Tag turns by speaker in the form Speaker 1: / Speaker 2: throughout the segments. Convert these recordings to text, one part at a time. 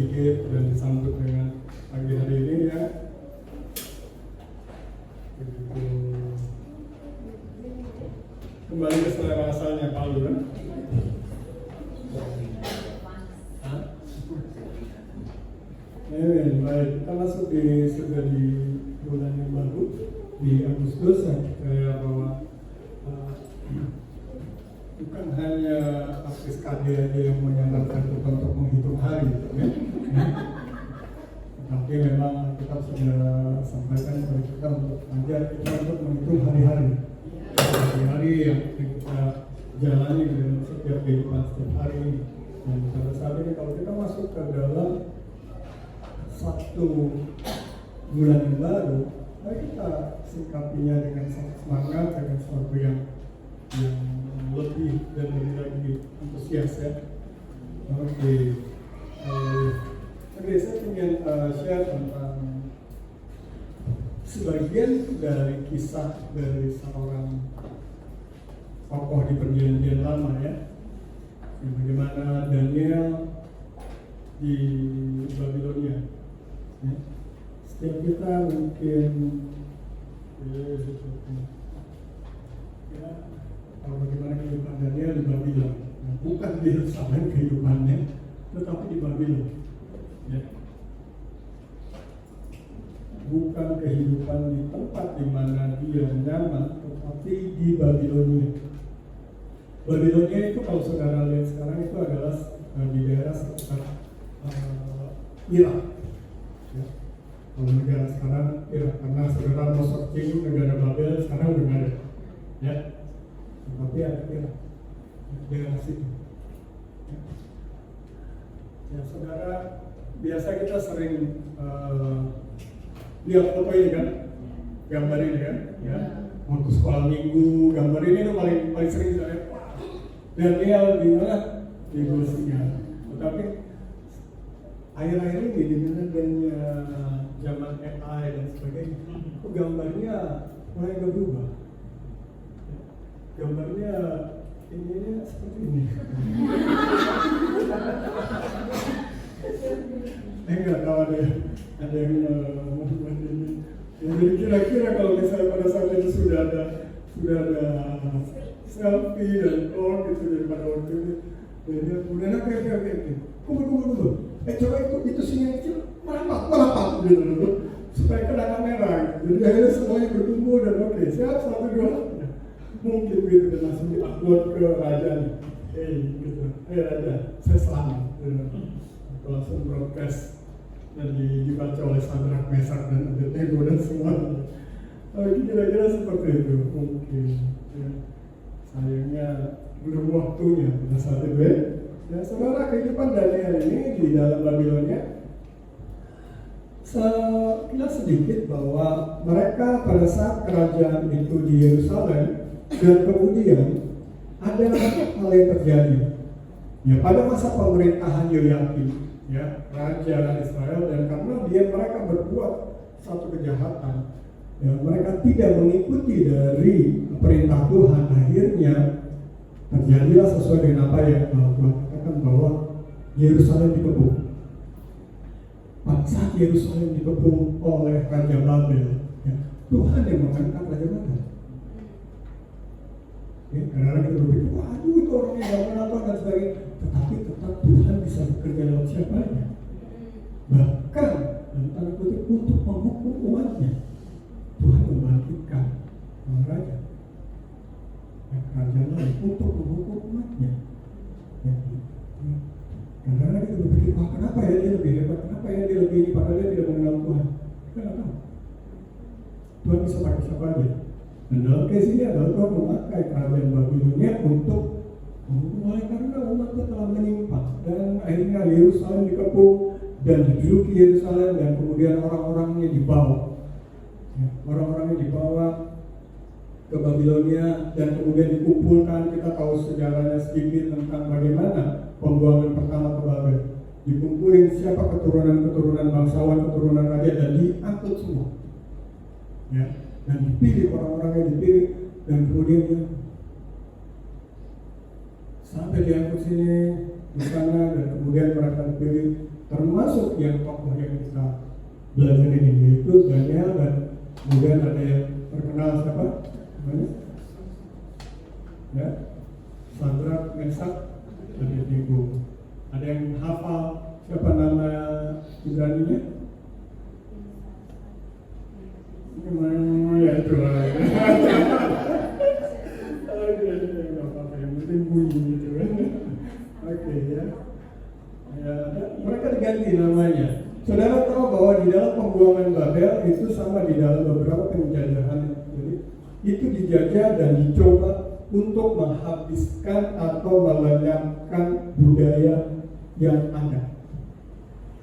Speaker 1: sedikit dan disambut dengan pagi hari ini ya. Begitu. Kembali ke selera asalnya Palu kan? Baik, kita masuk sudah di bulan yang baru di Agustus yang saya bawa bukan hanya artis KD aja yang menyarankan kita untuk menghitung hari, ya. Tapi memang kita sudah sampaikan kepada kita untuk ajar kita untuk menghitung hari-hari yang kita jalani dalam setiap kehidupan setiap hari ini. Dan pada saat ini kalau kita masuk ke dalam satu bulan yang baru, mari kita sikapinya dengan semangat, dengan sesuatu yang lebih dan lebih lagi antusias ya. Oke. Saya ingin share tentang sebagian dari kisah dari seorang tokoh di Perjanjian Lama ya. Bagaimana Daniel di Babilonia. Ya. Setiap kita mungkin kalau bagaimana kehidupan Daniel di Babylon, nah, bukan di Yerusalem kehidupannya, tetapi di Babylon. Ya. Bukan kehidupan di tempat di mana dia nyaman, tetapi di Babilonia. Babilonia itu kalau saudara lihat sekarang itu adalah di daerah sekitar Irak. Ya. Kalau negara sekarang Irak, karena saudara mau searching negara Babel sekarang udah ada. Ya. Tapi ada Irak, daerah situ. Ya saudara, biasa kita sering lihat foto ini kan, gambar ini kan, ya. Waktu sekolah minggu, gambar ini tuh paling sering saya. Daniel di mana? Di Bosnia. Tetapi akhir-akhir ini di mana adanya zaman AI dan sebagainya, gambarnya mulai berubah. Gambarnya ini seperti ini. Enggak tahu ada yang membuat ini. Jadi kira-kira kalau misalnya pada saat itu sudah ada selfie dan all gitu daripada waktu itu. Jadi kemudian oke. Kumpul. Coba itu sini kecil merapat gitu supaya kena kamera. Jadi akhirnya semuanya berkumpul dan oke, siap 1, 2. Mungkin gitu dan langsung di-upload ke raja nih. Gitu. Raja, saya selamat. Langsung broadcast dan dibaca oleh Sadrak, Mesak dan Abednego dan semua. Kira-kira seperti itu mungkin. Ya. Sayangnya belum waktunya pada saat itu ya. Ya, saudara, kehidupan Daniel ini di dalam Babilonia sekilas sedikit bahwa mereka pada saat kerajaan itu di Yerusalem dan kemudian ada banyak hal yang terjadi. Ya, pada masa pemerintahan Yoyakim, ya, raja Israel, dan karena mereka berbuat satu kejahatan, ya, mereka tidak mengikuti dari perintah Tuhan, akhirnya terjadilah sesuai dengan apa yang Tuhan katakan bahwa Yerusalem dikepung. Pada saat Yerusalem dikepung oleh Raja Babel, ya, Tuhan yang mengangkat Raja Babel. Ya, karena kita berpikir, waduh itu orang yang gak menonton dan sebagainya. Tetapi tetap Tuhan bisa bekerja lewat siapa aja. Bahkan dalam tanda kutip untuk menghukum umatnya, Tuhan membangkitkan raja, kerajaan lain untuk menghukum umatnya. Ya. Karena kita berpikir, kenapa ya dia lebih hebat? Kenapa ya dia lebih ini? Padahal dia tidak mengenal Tuhan. Kita nggak tahu. Tuhan bisa pakai siapa aja. Dan dalam case ini adalah Tuhan memakai kerajaan Babilonia untuk menghukum oleh karena umatnya telah menyimpang. Dan akhirnya Yerusalem dikepung dan diduduki Yerusalem dan kemudian orang-orangnya dibawa. Ya, orang-orangnya dibawa ke Babilonia dan kemudian dikumpulkan. Kita tahu sejarahnya sedikit tentang bagaimana pembuangan pertama ke Babel. Dikumpulin siapa keturunan bangsawan, keturunan raja dan diangkut semua. Ya, dan dipilih orang-orang yang dipilih dan kemudian sampai diangkut sini di sana dan kemudian mereka dipilih termasuk yang tokoh yang kita belajar ini, yaitu Daniel, dan kemudian ada yang terkenal siapa? Namanya? Ya, Sadrak, Mesak, Abednego. Ada yang hafal siapa nama Ibraninya? Ya itu lah. Yang penting bunyi gitu kan. Oke ya. Ya, mereka diganti namanya. Saudara tahu bahwa di dalam pembuangan Babel itu sama di dalam beberapa penjajahan. Jadi itu dijajah dan dicoba untuk menghabiskan atau melenyapkan budaya yang ada.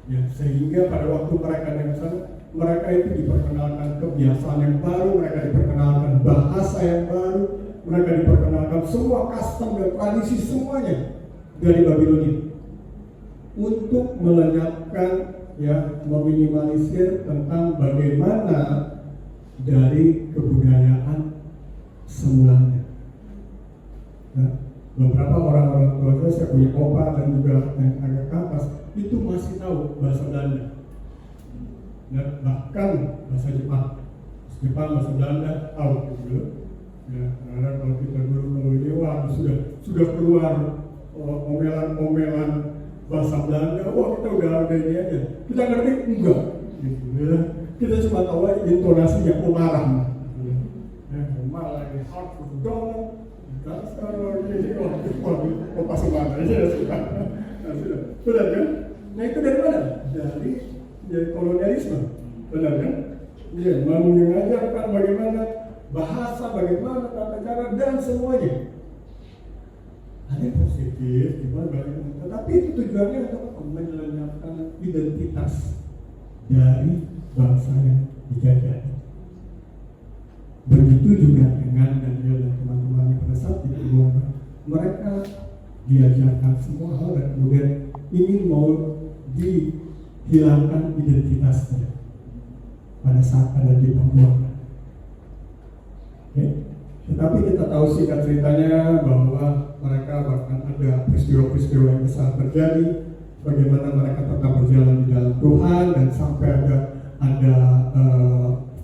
Speaker 1: Ya, sehingga pada waktu mereka di sana, mereka itu diperkenalkan kebiasaan yang baru, mereka diperkenalkan bahasa yang baru, mereka diperkenalkan semua custom dan tradisi semuanya dari Babilonia untuk melenyapkan, ya, meminimalisir tentang bagaimana dari kebudayaan semulanya. Nah, beberapa orang-orang tua saya punya opa dan juga yang agak ke atas itu masih tahu bahasa Belanda, dan bahkan bahasa Jepang, bahasa Belanda tahu gitu. Ya, karena kalau kita dulu ini wah sudah keluar omelan bahasa Belanda, wah kita udah ada ini aja. Kita ngerti enggak? Gitu, ya. Kita cuma tahu aja intonasinya marah. Ya, malah ini hard for dollar. Sekarang ini pas mana aja sudah. Benar kan? Nah itu dari mana? Dari kolonialisme. Benar kan? Dia mau mengajarkan bagaimana bahasa, bagaimana tata cara dan semuanya. Ada yang positif, gimana bagaimana. Tetapi itu tujuannya untuk melenyapkan identitas dari bangsa yang dijajah. Begitu juga dengan Daniel dan teman-temannya pada saat itu, mereka diajarkan semua hal dan kemudian ingin mau dihilangkan identitasnya pada saat ada di pembuangan. Tetapi kita tahu singkat ceritanya bahwa mereka bahkan ada peristiwa-peristiwa yang besar terjadi, bagaimana mereka tetap berjalan di dalam Tuhan dan sampai ada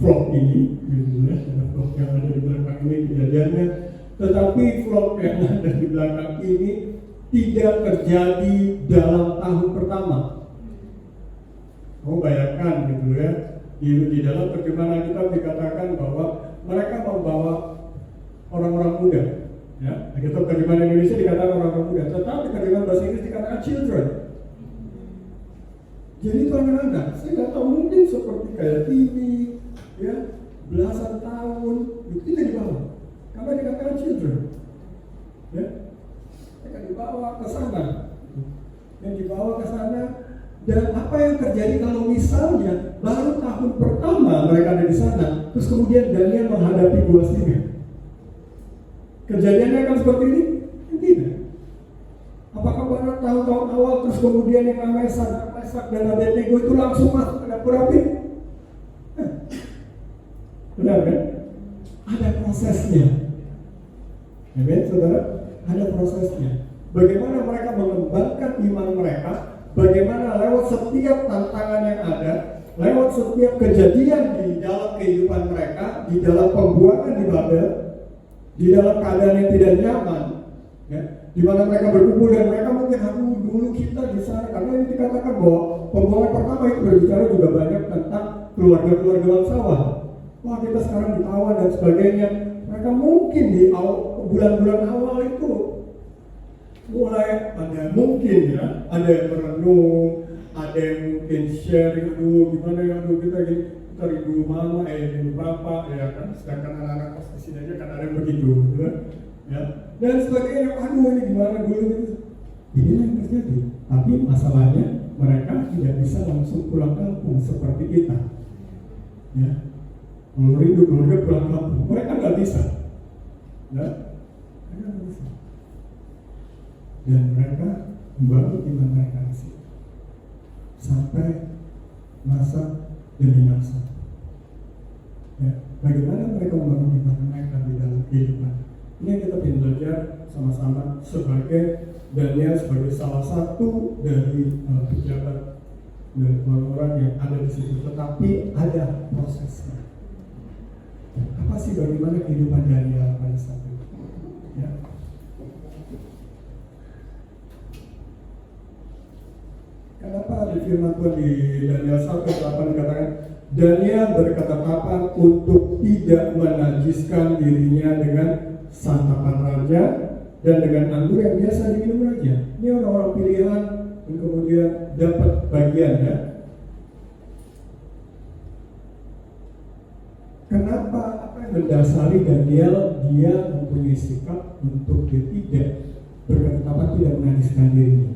Speaker 1: vlog ini, gitu ya, ada vlog yang ada di belakang ini kejadiannya. Tetapi vlog yang ada di belakang ini tidak terjadi dalam tahun pertama. Kamu bayangkan gitu ya, di dalam terjemahan kita dikatakan bahwa mereka membawa orang-orang muda. Ya, kita terjemahan Indonesia dikatakan orang-orang muda, tetapi terjemahan bahasa Inggris dikatakan children. Jadi itu anak-anak, saya nggak tahu, mungkin seperti kayak TV, ya, belasan tahun, itu tidak dibawa, karena dikatakan children. Ya, mereka dibawa ke sana, dan apa yang terjadi kalau misalnya baru tahun pertama mereka ada di sana, terus kemudian Daniel menghadapi dua singa. Kejadiannya akan seperti ini? Tidak. Apakah pada tahun-tahun awal terus kemudian yang namanya Sadrak dan Abednego itu langsung masuk ke dapur api? Benar kan? Ada prosesnya. Amin, saudara? Ada prosesnya. Bagaimana mereka mengembangkan iman mereka, bagaimana lewat setiap tantangan yang ada, lewat setiap kejadian di dalam kehidupan mereka, di dalam pembuangan di Babel, di dalam keadaan yang tidak nyaman, ya, di mana mereka berkumpul dan mereka mungkin dulu kita di sana, karena ini dikatakan bahwa pembuangan pertama itu berbicara juga banyak tentang keluarga-keluarga bangsawan. Wah, kita sekarang ditawan dan sebagainya. Mereka mungkin di bulan-bulan awal itu mulai ada mungkin ya, ada yang merenung, ada yang mungkin sharing, gimana ya, kita rindu mama, rindu bapak, ya kan, sedangkan anak-anak pas kesini aja kan ada yang begitu, ya, dan sebagainya. Ini gimana dulu gitu. Inilah yang terjadi. Tapi masalahnya mereka tidak bisa langsung pulang kampung seperti kita, ya. Kalau rindu keluarga pulang kampung, mereka nggak bisa, ya, mereka nggak bisa. Dan mereka membangun iman mereka di sini sampai masa demi masa. Ya, bagaimana mereka membangun iman mereka di dalam kehidupan? Ini yang kita ingin belajar sama-sama sebagai Daniel, sebagai salah satu dari pejabat dari orang-orang yang ada di situ, tetapi ada prosesnya. Apa sih bagaimana kehidupan Daniel pada saat itu? Ya. Kenapa di firman Tuhan di Daniel 1:8 dikatakan Daniel berkata-kata untuk tidak menajiskan dirinya dengan santapan raja dan dengan anggur yang biasa diminum raja. Ini orang-orang pilihan dan kemudian dapat bagian ya. Kenapa? Apa yang mendasari Daniel dia mempunyai sikap untuk dia tidak berkata-kata tidak menajiskan dirinya?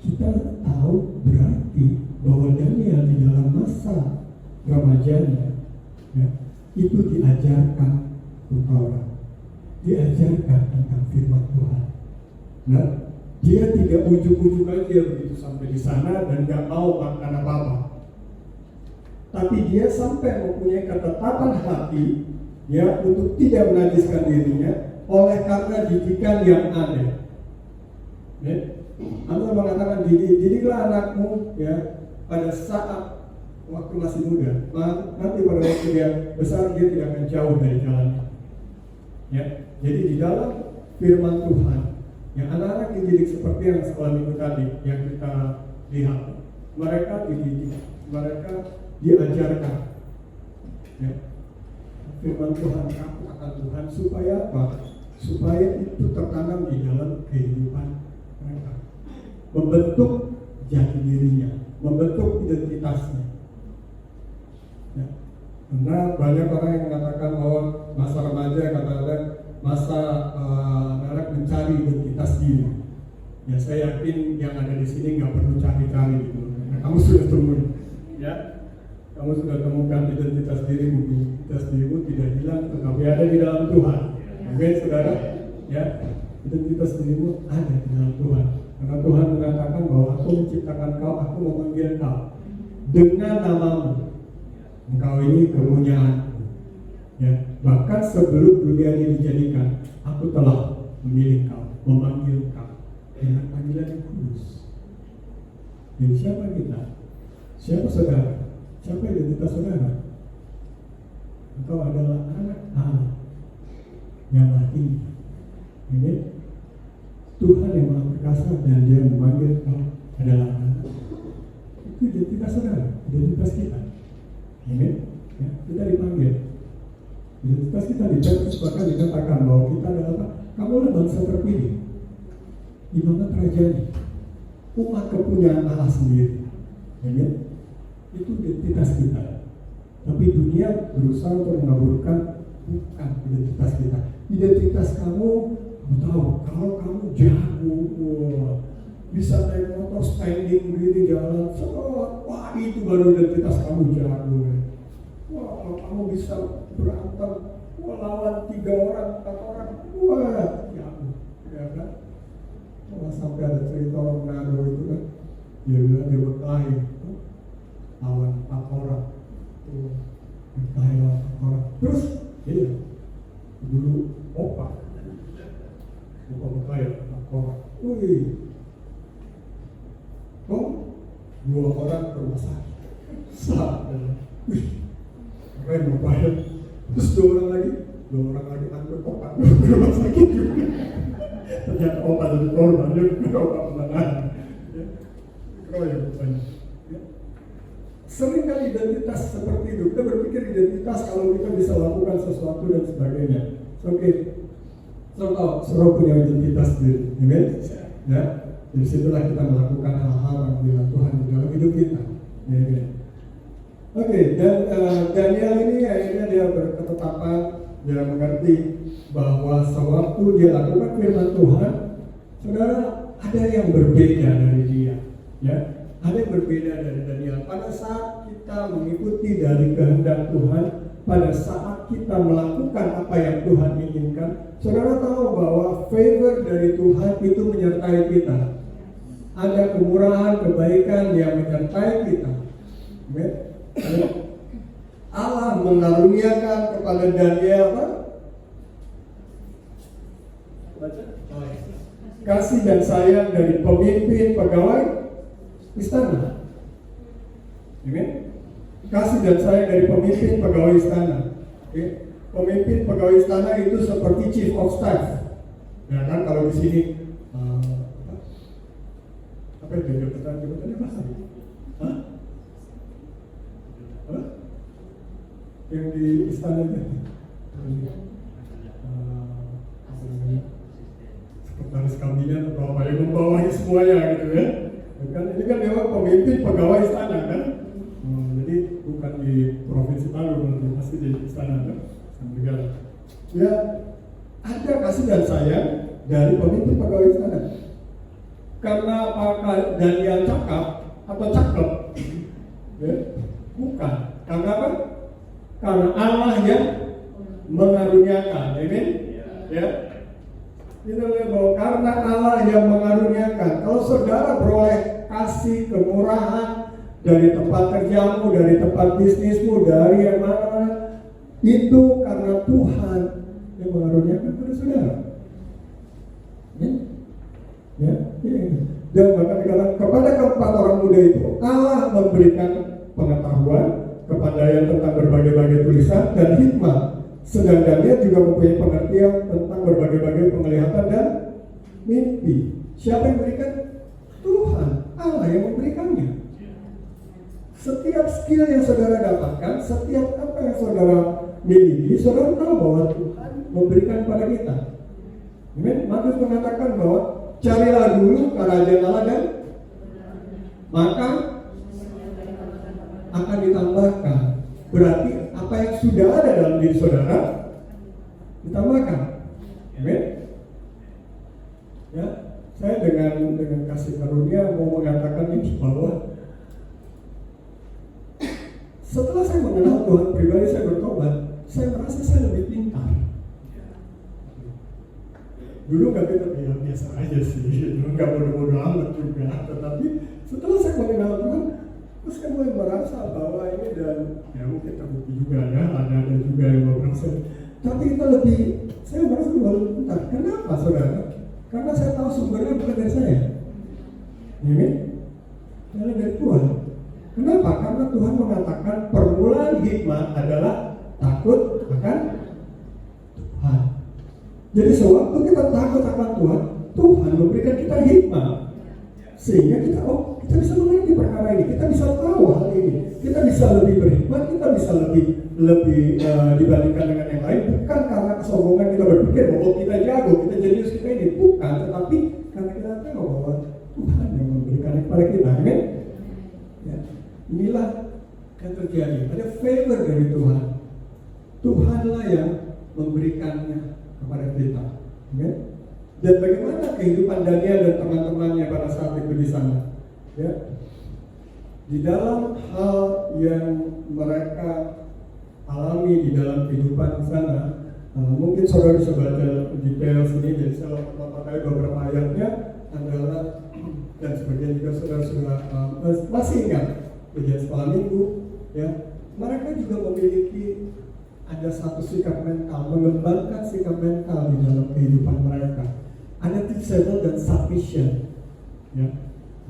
Speaker 1: Kita tahu berarti bahwa Daniel di dalam masa remajanya ya, itu diajarkan Torah, diajarkan tentang firman Tuhan. Nah, dia tidak ujuk-ujuk aja begitu sampai di sana dan nggak mau makan apa-apa. Tapi dia sampai mempunyai ketetapan hati ya untuk tidak menajiskan dirinya oleh karena didikan yang ada. Ya. Allah mengatakan didiklah anakmu ya pada saat waktu masih muda. Nanti pada waktu dia besar dia tidak akan jauh dari jalannya. Ya, jadi di dalam firman Tuhan yang anak-anak dididik seperti yang sekolah minggu tadi yang kita lihat, mereka dididik, mereka diajarkan ya, firman Tuhan, takut akan Tuhan supaya apa? Supaya itu tertanam di dalam kehidupan mereka, membentuk jati dirinya, membentuk identitasnya. Ya. Karena banyak orang yang mengatakan bahwa masa remaja katakan masa anak mencari identitas diri. Ya saya yakin yang ada di sini nggak perlu cari-cari gitu. Nah, kamu sudah temukan, ya. Kamu sudah temukan identitas dirimu. Identitas dirimu tidak hilang, tetapi ada di dalam Tuhan. Oke, saudara, ya. Identitas dirimu ada di dalam Tuhan. Karena Tuhan mengatakan bahwa aku menciptakan kau, aku memanggil kau dengan namamu. Engkau ini kepunyaanku. Ya, bahkan sebelum dunia ini dijadikan, aku telah memilih kau, memanggil kau dengan panggilan yang kudus. Jadi siapa kita? Siapa saudara? Siapa identitas saudara? Engkau adalah anak Allah yang maha tinggi. Ini Tuhan yang maha perkasa dan dia memanggil kau adalah anak. Itu identitas saudara, identitas kita. Amin. Ya, kita dipanggil. Identitas kita di Petrus bahkan dikatakan bahwa kita adalah apa? Kamu adalah bangsa terpilih, imam kerajaan, umat kepunyaan Allah sendiri. Amin. Itu identitas kita. Tapi dunia berusaha untuk mengaburkan bukan identitas kita. Identitas kamu tahu kalau kamu jago, bisa naik motor standing berdiri jalan, wah itu baru identitas kamu jago. Wah kalau kamu bisa berantem, wah lawan 3 orang, 4 orang, wah jago, ya kan? Wah sampai ada cerita orang Manado itu kan, dia bilang dia berkelahi lawan 4 orang, berkelahi lawan 4 orang, terus dia dulu bukan berkelahi 4 orang, wih. Oh, 2 orang ke rumah sakit. Wih, keren lumayan. Terus 2 orang lagi angkut obat ke rumah sakit juga. Ternyata obat dari korban, dia bukan obat penanganan. Keren rupanya. Sering kali identitas seperti itu. Kita berpikir identitas kalau kita bisa lakukan sesuatu dan sebagainya. Oke, Saudara punya identitas sendiri. Amin? Ya. Dari situlah kita melakukan hal-hal yang dilakukan Tuhan di dalam hidup kita. Oke, dan Daniel ini akhirnya dia berketetapan, dia mengerti bahwa sewaktu dia lakukan firman Tuhan, saudara ada yang berbeda dari dia. Ya, ada yang berbeda dari Daniel. Pada saat kita mengikuti dari kehendak Tuhan, pada saat kita melakukan apa yang Tuhan inginkan, saudara tahu bahwa favor dari Tuhan itu menyertai kita. Ada kemurahan, kebaikan yang menyertai kita. Allah mengaruniakan kepada Daniel kasih dan sayang dari pemimpin pegawai istana. Amen. Kasih dan sayang dari pemimpin pegawai istana. Pemimpin pegawai istana itu seperti chief of staff. Ya kan, kalau di sini apa itu jabatannya apa sih? Yang di istana itu sekretaris kabinet atau apa yang membawahi semuanya gitu ya. Kan ini kan memang pemimpin pegawai istana kan. Jadi bukan di provinsi Palu, nanti pasti di istana kan. Negara. Ya, ada kasih dan sayang dari pemimpin pegawai istana. Karena apakah Daniel cakap atau cakep? Ya, bukan. Karena apa? Karena Allah yang mengaruniakan. Amin. Ya. Kita lihat bahwa karena Allah yang mengaruniakan. Kalau saudara beroleh kasih, kemurahan dari tempat kerjamu, dari tempat bisnismu, dari yang mana-mana, itu karena Tuhan yang mengaruniakan kepada saudara. Ya. Dan bahkan dikatakan kepada keempat orang muda itu Allah memberikan pengetahuan, kepandaian tentang berbagai-bagai tulisan dan hikmah. Sedang Daniel juga mempunyai pengertian tentang berbagai-bagai penglihatan dan mimpi. Siapa yang memberikan? Tuhan, Allah yang memberikannya. Setiap skill yang saudara dapatkan, setiap apa yang saudara miliki, saudara tahu bahwa Tuhan memberikan kepada kita. Amin. Matius mengatakan bahwa carilah dulu kerajaan Allah dan maka akan ditambahkan. Berarti apa yang sudah ada dalam diri saudara ditambahkan. Amin. Ya, saya dengan kasih karunia mau mengatakan ini bahwa setelah saya mengenal Tuhan pribadi, saya bertobat, saya merasa saya lebih pintar. Dulu nggak pintar, ya biasa aja sih, nggak bodoh-bodoh amat juga. Tetapi setelah saya mengenal Tuhan, terus saya mulai merasa bahwa ini dan ya mungkin terbukti juga ya, ada juga yang merasa. Tapi kita lebih, saya merasa lebih pintar. Kenapa saudara? Karena saya tahu sumbernya bukan dari saya. Ini adalah dari Tuhan. Kenapa? Karena Tuhan mengatakan permulaan hikmah adalah takut akan Tuhan. Jadi sewaktu kita takut akan Tuhan, Tuhan memberikan kita hikmah. Sehingga kita bisa mengerti perkara ini, kita bisa tahu hal ini, kita bisa lebih berhikmat, kita bisa lebih dibandingkan dengan yang lain. Bukan karena kesombongan kita berpikir bahwa kita jago, kita jenius, kita ini. Bukan, tetapi karena kita tahu bahwa Tuhan yang memberikan kepada kita. Amin. Ya. Inilah yang terjadi. Ada favor dari Tuhan. Tuhanlah yang memberikannya kepada kita. Ya. Dan bagaimana kehidupan Daniel dan teman-temannya pada saat itu di sana? Ya. Di dalam hal yang mereka alami di dalam kehidupan di sana, mungkin saudara bisa baca detail sini. Jadi saya pakai beberapa ayatnya adalah dan sebagian juga saudara masih ingat kejadian sekolah minggu, ya, mereka juga memiliki ada satu sikap mental, mengembangkan sikap mental di dalam kehidupan mereka. Ada teachable dan sufficient, ya,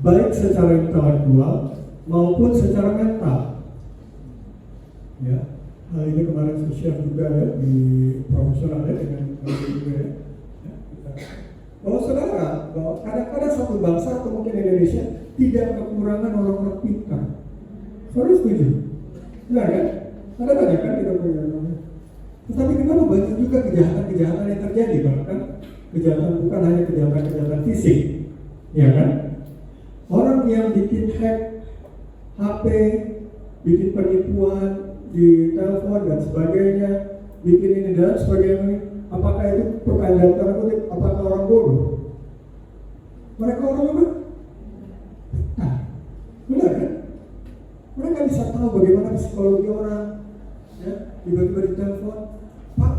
Speaker 1: baik secara intelektual maupun secara mental. Ya, hal ini kemarin saya share juga ya di profesional ya dengan juga ya. Bahwa saudara, bahwa kadang-kadang satu bangsa atau mungkin Indonesia tidak kekurangan orang-orang pintar. Saudara setuju? Benar kan? Ada banyak kan kita punya orang. Tetapi kenapa banyak juga kejahatan-kejahatan yang terjadi, bahkan kejahatan bukan hanya kejahatan fisik, ya kan? Orang yang bikin hack HP, bikin penipuan di telepon dan sebagainya, bikin ini dan sebagainya. Apakah itu pertanyaan tanda kutip? Apakah orang bodoh? Mereka orang apa? Nah, benar kan? Mereka bisa tahu bagaimana psikologi orang. Ya, tiba-tiba di telepon, Pak,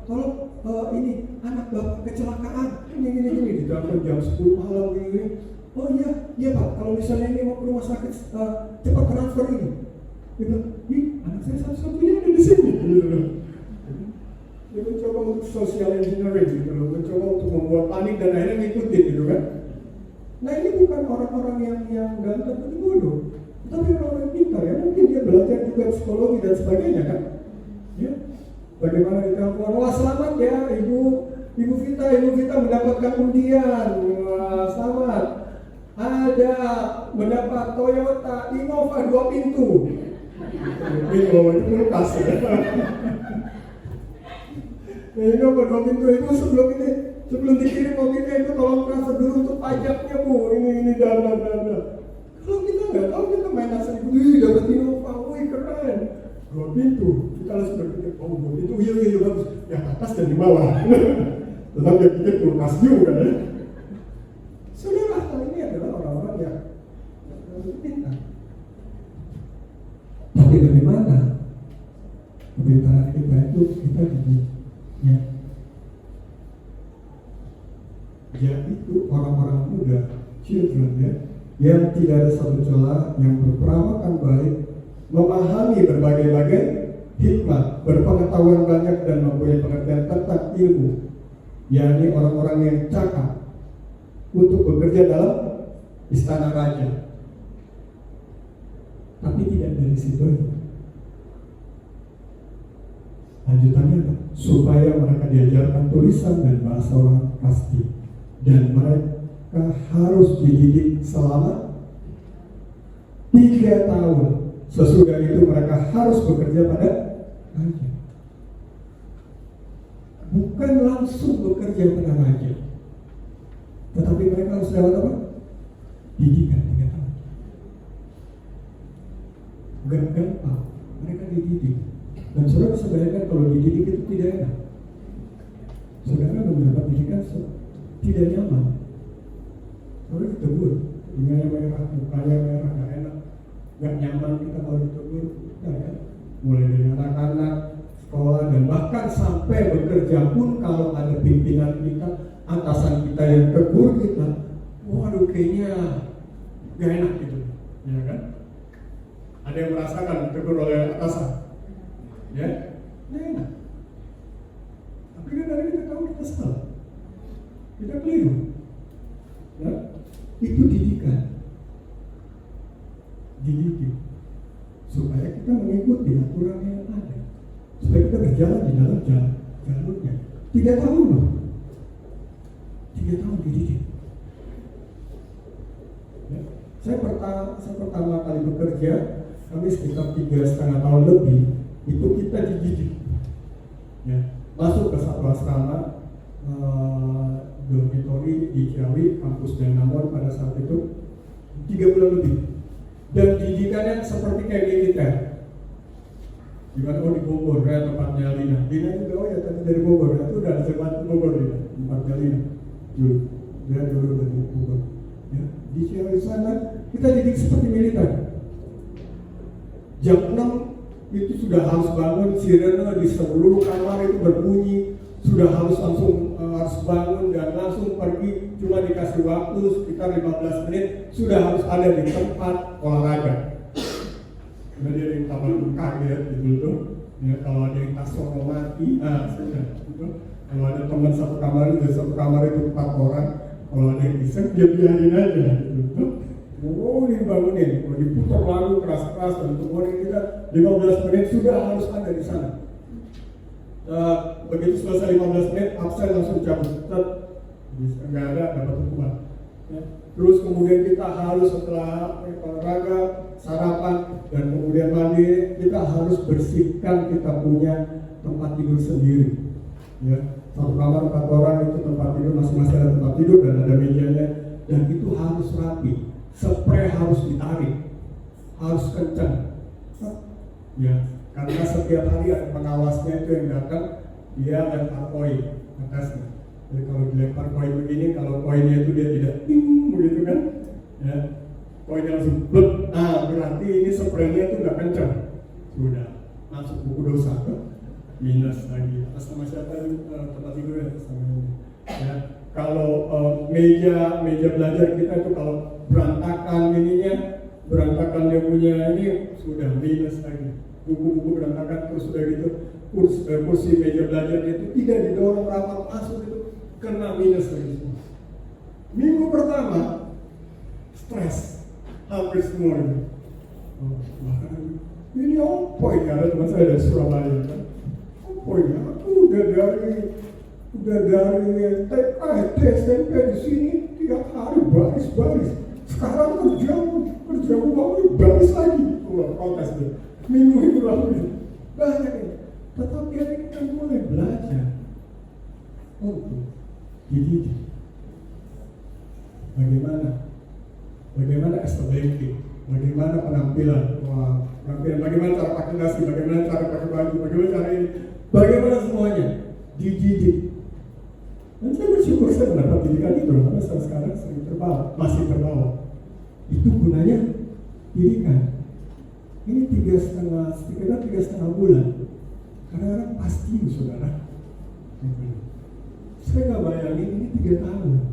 Speaker 1: tolong ini anak bapak kecelakaan. Ini di telepon jam 10 malam ini. Oh iya Pak. Kalau misalnya ini mau ke rumah sakit, cepat transfer ini. Dia bilang, anak saya satu-satunya ada di sini. Dia mencoba untuk social engineering gitu loh, mencoba untuk membuat panik dan akhirnya ngikutin gitu kan. Nah ini bukan orang-orang yang dalam tanda kutip bodoh, tapi orang-orang pintar ya. Mungkin dia belajar juga psikologi dan sebagainya kan. Ya. Bagaimana ditelepon, wah selamat ya Ibu Vita mendapatkan undian, wah selamat. Ada mendapat Toyota Innova 2 pintu. Innova itu kulkas ya. Innova 2 pintu itu sebelum dikirim mobilnya itu tolong transfer dulu untuk pajaknya Bu. Ini dana. Kalau kita nggak tahu, kita main asal itu dapat Innova, wih keren. 2 pintu, kita langsung berpikir, oh 2 pintu, iya bagus. Yang atas dan di bawah. Tetap dia pikir kulkas juga ya. Saudara, ini adalah orang-orang yang pintar. Tapi bagaimana kepintaran kita itu kita dididik? Ya itu orang-orang muda, children ya, yang tidak ada satu celah, yang berperawakan baik, memahami berbagai hikmah, berpengetahuan banyak dan mempunyai pengertian tentang ilmu, yakni orang-orang yang cakap untuk bekerja dalam istana raja. Tapi tidak dari situ. Lanjutannya apa? Supaya mereka diajarkan tulisan dan bahasa orang pasti, dan mereka harus dididik selama 3 tahun. Sesudah itu mereka harus bekerja pada raja. Bukan langsung bekerja pada raja, tetapi mereka harus lewat apa? Didikan 3 tahun. Gak gampang, mereka dididik. Dan saudara bisa bayangkan kalau dididik itu tidak enak. Saudara mendapat didikan tidak nyaman. Saudara ditegur, tinggalnya merah, mukanya merah, gak enak, gak nyaman kita kalau ditegur. Ya. Mulai dari anak-anak, sekolah, dan bahkan sampai bekerja pun kalau ada pimpinan kita, atasan kita yang tegur kita, waduh kayaknya gak enak gitu, ya kan? Ada yang merasakan ditegur oleh atasan, ya, gak enak. Tapi kadang-kadang kita tahu kita salah, kita keliru, ya, itu dididik supaya kita mengikuti aturan yang ada, supaya kita berjalan di dalam jalurnya. 3 tahun loh, 3 tahun dididik. Ya. Saya pertama kali bekerja, kami sekitar 3,5 tahun lebih, itu kita dididik. Ya. Masuk ke satu asrama dormitory di Ciawi, kampus Danamon pada saat itu 3 bulan lebih. Dan didikannya seperti kayak militer. Gimana? Oh di Bogor, ya tempatnya Lina juga, oh ya tadi dari Bogor, itu udah ada jemaat Bogor Lina, tempatnya Lina dulu, dia dulu dari Bogor ya. Di Ciawi sana, kita didik seperti militer. Jam 6 itu sudah harus bangun, sirene di seluruh kamar itu berbunyi, sudah harus langsung harus bangun dan langsung pergi. Cuma dikasih waktu sekitar 15 menit sudah harus ada di tempat olahraga. Kemudian ada yang taman kaget gitu tuh. Ya, kalau ada yang tas mati, sudah gitu. Kalau ada teman satu kamar itu 4 orang, kalau ada yang iseng dia biarin aja gitu tuh. Oh dibangunin, kalau diputar lagu keras-keras dan kemudian kita 15 menit sudah harus ada di sana. Begitu selesai 15 menit, absen langsung cabut. Nggak ada, dapat hukuman. Ya. Terus kemudian kita harus setelah olahraga, sarapan, dan kemudian mandi, kita harus bersihkan kita punya tempat tidur sendiri. Ya. Satu kamar 4 orang itu tempat tidur, masing-masing ada tempat tidur dan ada mejanya, dan itu harus rapi. Spray harus ditarik, harus kencang. Ya. Karena setiap hari ada pengawasnya itu yang datang, dia lempar koin atasnya. Jadi kalau dilempar koin begini, kalau koinnya itu dia tidak begitu kan, ya, koinnya langsung blek. Nah berarti ini spraynya itu nggak kencang, sudah masuk buku dosa ke minus lagi. Atas nama siapa tempat tidur ya? Ya. Kalau meja belajar kita itu kalau berantakan ininya, berantakan dia punya ini sudah minus lagi. Buku-buku berantakan terus sudah gitu, kursi meja belajar itu tidak didorong rapat masuk itu kena minus lagi. Minggu pertama stres, hampir semua itu. Ini apa ini? Ada teman saya dari Surabaya kan. Apa ini? Aku udah dari TK, SD, SMP di sini tiap hari baris. Sekarang kerja uang baris lagi. Kontes deh. Minggu itu lalu banyak ini. Tetapi hari ini kita mulai belajar untuk dididik. Bagaimana estetik, bagaimana penampilan, bagaimana cara pakai nasi, bagaimana cara pakai baju, bagaimana cara ini, bagaimana semuanya dididik. Dan saya bersyukur saya mendapat didikan itu, karena saya sekarang masih terbawa. Itu gunanya didikan. Ini 3,5 bulan. Kadang-kadang pasti, saudara. Saya nggak bayangin ini 3 tahun.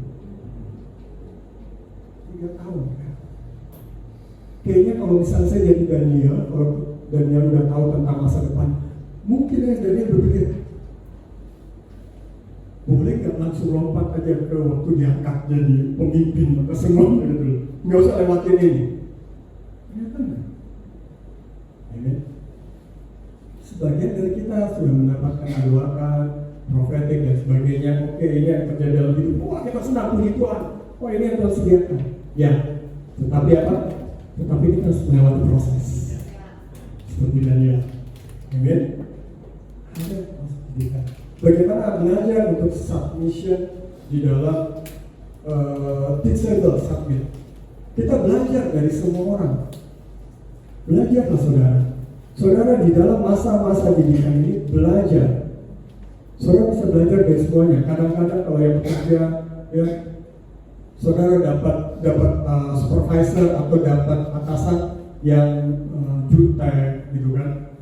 Speaker 1: 3 tahun. Kayaknya kalau misalnya saya jadi Daniel, kalau Daniel udah tahu tentang masa depan, mungkin Daniel berpikir, boleh nggak langsung lompat aja ke waktu diangkat jadi pemimpin atau semua gitu, nggak usah lewatin ini. Ternyata enggak. Amin. Sebagian dari kita sudah mendapatkan aduakan, profetik dan sebagainya. Oke, ini yang terjadi dalam hidup. Wah, kita senang puji Tuhan. Wah, ini yang Tuhan sediakan. Ya, tetapi apa? Tetapi kita harus melewati proses. Seperti Daniel. Amin. Ada proses pendidikan. Bagaimana belajar untuk submission di dalam teachable submit. Kita belajar dari semua orang. Belajarlah saudara. Saudara di dalam masa-masa didikan ini belajar. Saudara bisa belajar dari semuanya. Kadang-kadang kalau yang bekerja, ya, saudara dapat supervisor atau dapat atasan yang jutek, gitu kan.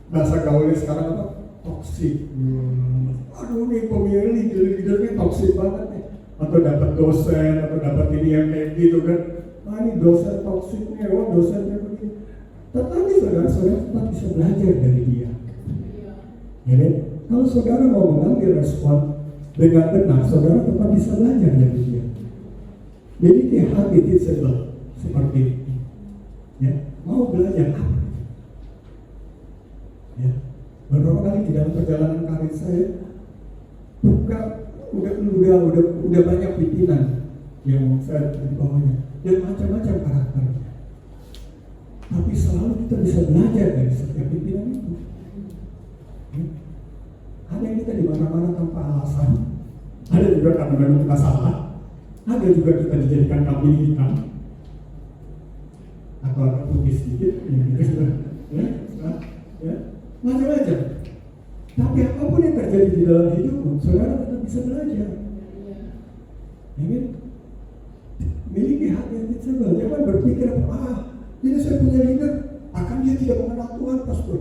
Speaker 1: Bahasa gaulnya sekarang apa? Toksik. Aduh nih pemilih leader-leadernya toksik banget nih. Atau dapat dosen, atau dapat ini yang kayak gitu kan. Nah ini dosen toksik nih, dosennya begini. Tetapi saudara tetap bisa belajar dari dia. Ya, kalau saudara mau mengambil respon dengan benar, saudara tetap bisa belajar dari dia. Jadi kayak hati teachable seperti ini. Ya, mau belajar apa? Ya, beberapa kali di dalam perjalanan karir saya, udah banyak pimpinan yang saya di bawahnya dan macam-macam karakternya. Tapi selalu kita bisa belajar dari setiap pimpinan itu. Ya. Ada yang kita di mana-mana tanpa alasan. Ada juga kadang-kadang kita salah. Ada juga kita dijadikan kambing hitam atau agak putih sedikit, ya, macam-macam. Tapi apapun yang terjadi di dalam hidupmu, saudara tetap bisa belajar. Amin. Miliki hati yang teachable. Jangan berpikir, ini saya punya leader, akan dia tidak mengenal Tuhan, pastor.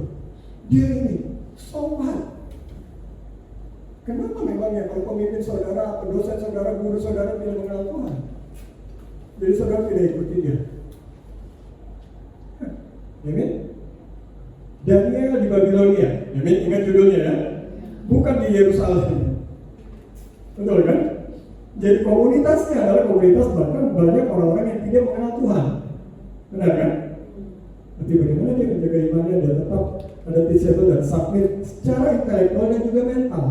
Speaker 1: Dia ini, so what? Kenapa memangnya kalau pemimpin saudara, pendosen saudara, guru saudara tidak mengenal Tuhan? Jadi saudara tidak ikuti dia. Amin. Daniel di Babilonia. Amin. Ingat judulnya ya. Bukan di Yerusalem. Betul kan? Jadi komunitasnya adalah komunitas bahkan banyak orang-orang yang tidak mengenal Tuhan. Benar kan? Tapi bagaimana dia menjaga imannya dan tetap ada teachable dan submit secara intelektual dan juga mental.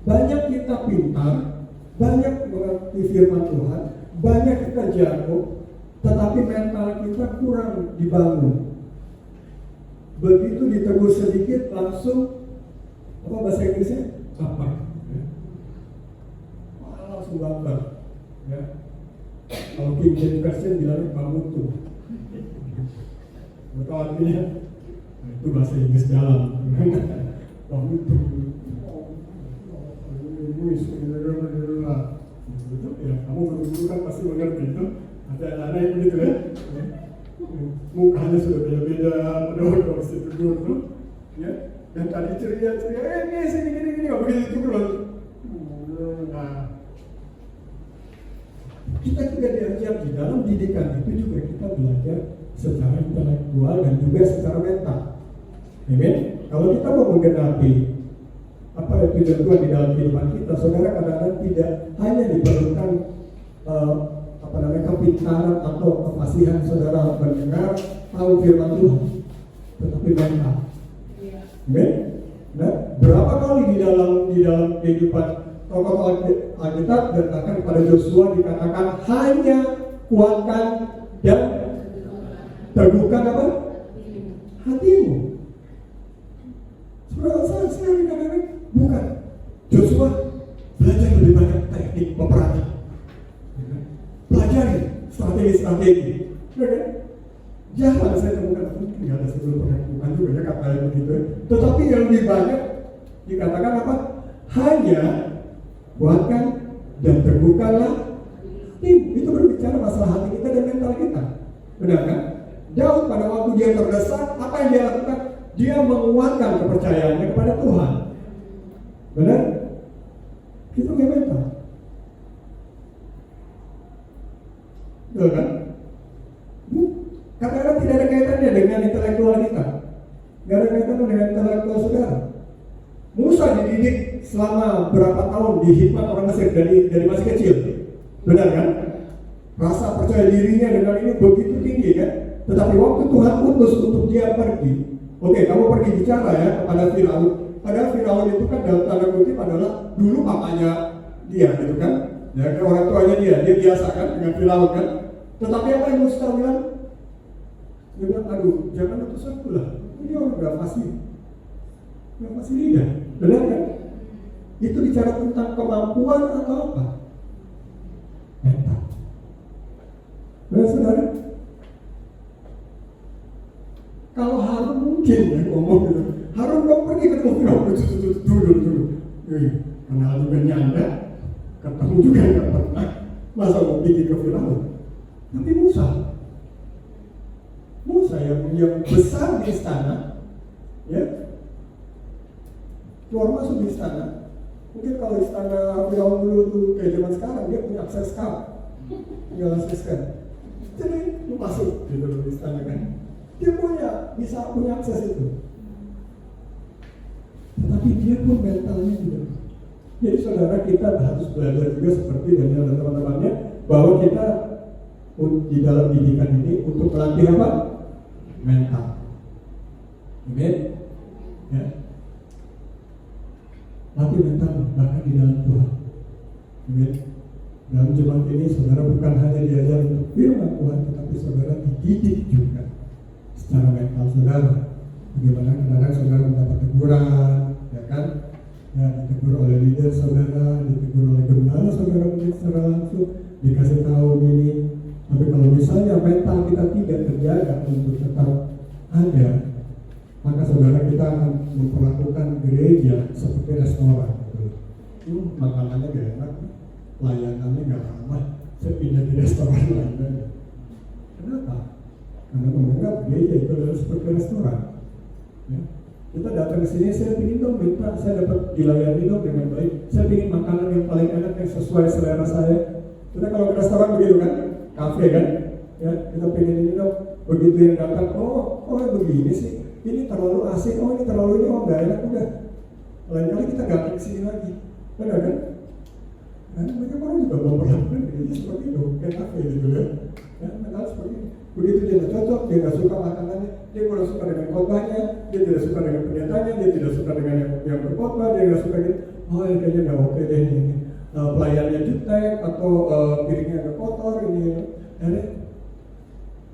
Speaker 1: Banyak kita pintar, banyak mengerti firman Tuhan, banyak kita jago, tetapi mental kita kurang dibangun. Begitu ditegur sedikit langsung, apa bahasa Inggrisnya? Baper. Langsung baper. Ya. Kalau King James Version bilangnya pamutu. Betul artinya? Nah, itu bahasa Inggris dalam. Pamutu. Ya, kamu guru-guru kan pasti mengerti itu. Ada anak-anak yang begitu ya. Mukanya sudah beda-beda, padahal kalau mesti tidur tuh, ya. Dan tadi ceria-ceria, ini sini gini, nggak begitu tidur loh. Nah, kita juga diajar di dalam didikan itu juga kita belajar secara intelektual dan juga secara mental. Amin. Kalau kita mau menggenapi apa yang Tuhan di dalam kehidupan kita, saudara kadang-kadang tidak hanya diperlukan kepintaran atau kefasihan saudara mendengar tahu firman Tuhan, tetapi mental. Amen. Nah, berapa kali di dalam kehidupan tokoh Alkitab dan bahkan kepada Yosua dikatakan hanya kuatkan dan teguhkan apa? Hatimu. Saudara saya kadang-kadang bukan Yosua belajar lebih banyak teknik peperangan, pelajari strategi, jangan saya temukan mungkin nggak ada sebelum pernah temukan juga ya kata yang begitu. Tetapi yang lebih banyak dikatakan apa? Hanya kuatkan dan teguhkanlah tim. Itu berbicara masalah hati kita dan mental kita, benar kan? Daud pada waktu dia terdesak, apa yang dia lakukan? Dia menguatkan kepercayaannya kepada Tuhan, benar? Itu kayak mental, betul kan? Kadang-kadang tidak ada kaitannya dengan intelektual kita, tidak ada kaitannya dengan intelektual saudara. Musa dididik selama berapa tahun di hikmat orang Mesir dari masih kecil, benar kan? Rasa percaya dirinya dengan ini begitu tinggi kan? Tetapi waktu Tuhan utus untuk dia pergi, oke, kamu pergi bicara ya kepada Firaun. Padahal Firaun itu kan dalam tanda kutip adalah dulu papanya dia, gitu kan? Ya, orang tuanya dia biasa kan dengan Firaun kan? Tetapi apa yang Musa bilang? Dia bilang, aduh, jangan utus aku lah. Ini orang gak pasti lidah, benar kan? Itu bicara tentang kemampuan atau apa? Mental. Benar saudara? Kalau Harun mungkin ya ngomong gitu, Harun dong pergi ketemu Firaun dulu. Kenal juga Anda, ketemu juga nggak pernah, masa mau bikin ke Firaun? Tapi Musa yang besar di istana, ya, keluar masuk di istana. Mungkin kalau istana Firaun dulu tuh kayak zaman sekarang, dia punya akses card, tinggal akseskan. Jadi lu masuk gitu di istana kan, dia bisa punya akses itu. Tetapi dia pun mentalnya tidak. Jadi saudara, kita harus belajar juga seperti Daniel dan teman-temannya, bahwa kita di dalam didikan ini untuk melatih apa? Mental. Amen. Ya. Latih mental bahkan di dalam Tuhan. Amen. Dalam jemaat ini saudara bukan hanya diajar untuk firman Tuhan, tetapi saudara dididik juga secara mental saudara. Bagaimana kadang-kadang saudara mendapat teguran, ya kan? Ya, ditegur oleh leader saudara, ditegur oleh gembala saudara mungkin secara langsung, dikasih tahu ini. Tapi kalau misalnya mental kita tidak terjaga untuk tetap ada, maka saudara kita akan memperlakukan gereja seperti restoran. Makanannya gak enak, layanannya gak ramah, saya pindah di restoran lain. Kenapa? Karena menganggap gereja itu adalah seperti restoran. Ya. Kita datang ke sini, saya ingin dong minta, saya dapat dilayani dong dengan baik. Saya ingin makanan yang paling enak yang sesuai selera saya. Kita kalau ke restoran begitu kan, kafe kan, ya kita pengen ini dong. Begitu yang datang, oh begini sih, ini terlalu asin, ini terlalu ini, nggak enak udah. Lain kali kita nggak ke sini lagi, benar kan? Nah, mereka orang juga memperlakukan gereja seperti itu, kayak kafe gitu ya. Ya, mental seperti itu. Begitu dia nggak cocok, dia nggak suka makanannya, dia kurang suka dengan khotbahnya, dia tidak suka dengan pendetanya, dia tidak suka dengan yang berkhotbah, dia nggak suka gitu. Oh, ini kayaknya nggak oke deh ini. Pelayannya jutek atau piringnya agak kotor ini, ya,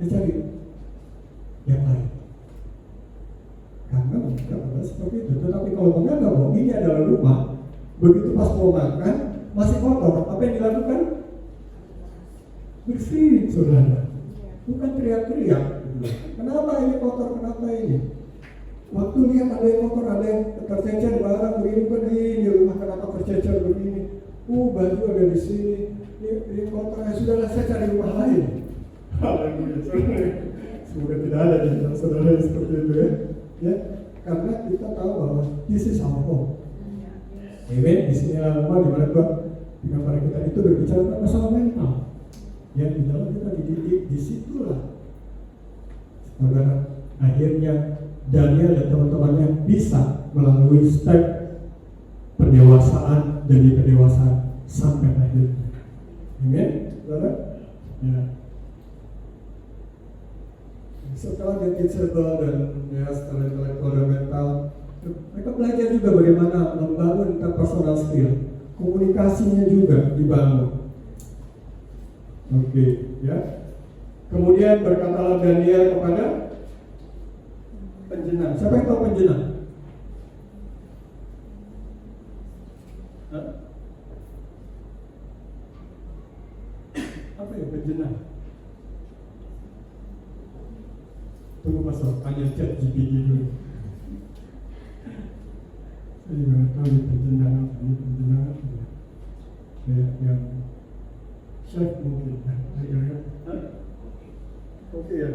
Speaker 1: dia cari yang lain. Karena mereka adalah seperti itu. Tetapi kalau menganggap bahwa ini adalah rumah, begitu pas mau makan masih kotor, apa yang dilakukan? Bersih, saudara. Bukan teriak-teriak. Kenapa ini kotor? Kenapa ini? Waktu lihat ada yang kotor, ada yang tercecer barang begini, di rumah kenapa tercecer begini? Baju ada di sini. Ini kotor. Sudahlah, saya cari rumah lain. Semoga tidak ada di dalam saudara yang seperti itu ya. Ya, karena kita tahu bahwa this is our home. Amen. Di sini rumah di mana Tuhan pada kita itu berbicara tentang masalah mental. Ya, di dalam kita dididik, disitulah saudara akhirnya Daniel dan teman-temannya bisa melalui step pendewasaan demi pendewasaan sampai akhirnya. Amen. Saudara, Ya. Setelah dia teachable dan ya setelah intelektual dan mental, mereka belajar juga bagaimana membangun interpersonal skill, komunikasinya juga dibangun. Oke, ya. Kemudian berkatalah Daniel kepada penjenang. Siapa yang tahu penjenang? Hah? Apa ya penjenang? Tunggu pasal tanya chat GPT dulu. Saya juga tahu di penjenang apa ini penjenang apa ya? Kayak yang chef mungkin. Oke ya.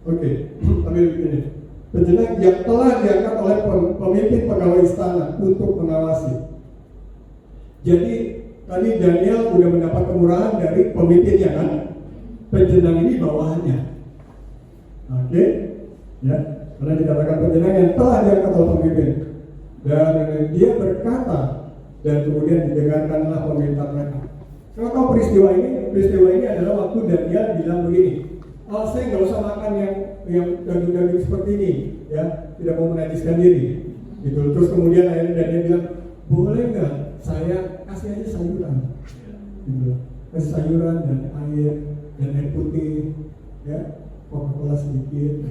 Speaker 1: Oke, ambil ini. Penjenang yang telah diangkat oleh pemimpin pegawai istana untuk mengawasi. Jadi tadi Daniel sudah mendapat kemurahan dari pemimpinnya kan? Penjenang ini bawahannya. Oke, ya. Karena dikatakan penjenang yang telah diangkat oleh pemimpin. Dan dia berkata dan kemudian didengarkanlah permintaan mereka. Kalau tahu peristiwa ini adalah waktu Daniel bilang begini. Saya nggak usah makan yang daging-daging seperti ini, ya, tidak mau menajiskan diri. Gitu. Terus kemudian akhirnya Daniel bilang, boleh nggak saya kasih aja sayuran, gitu. Kasih sayuran dan air putih, ya, Coca-Cola sedikit,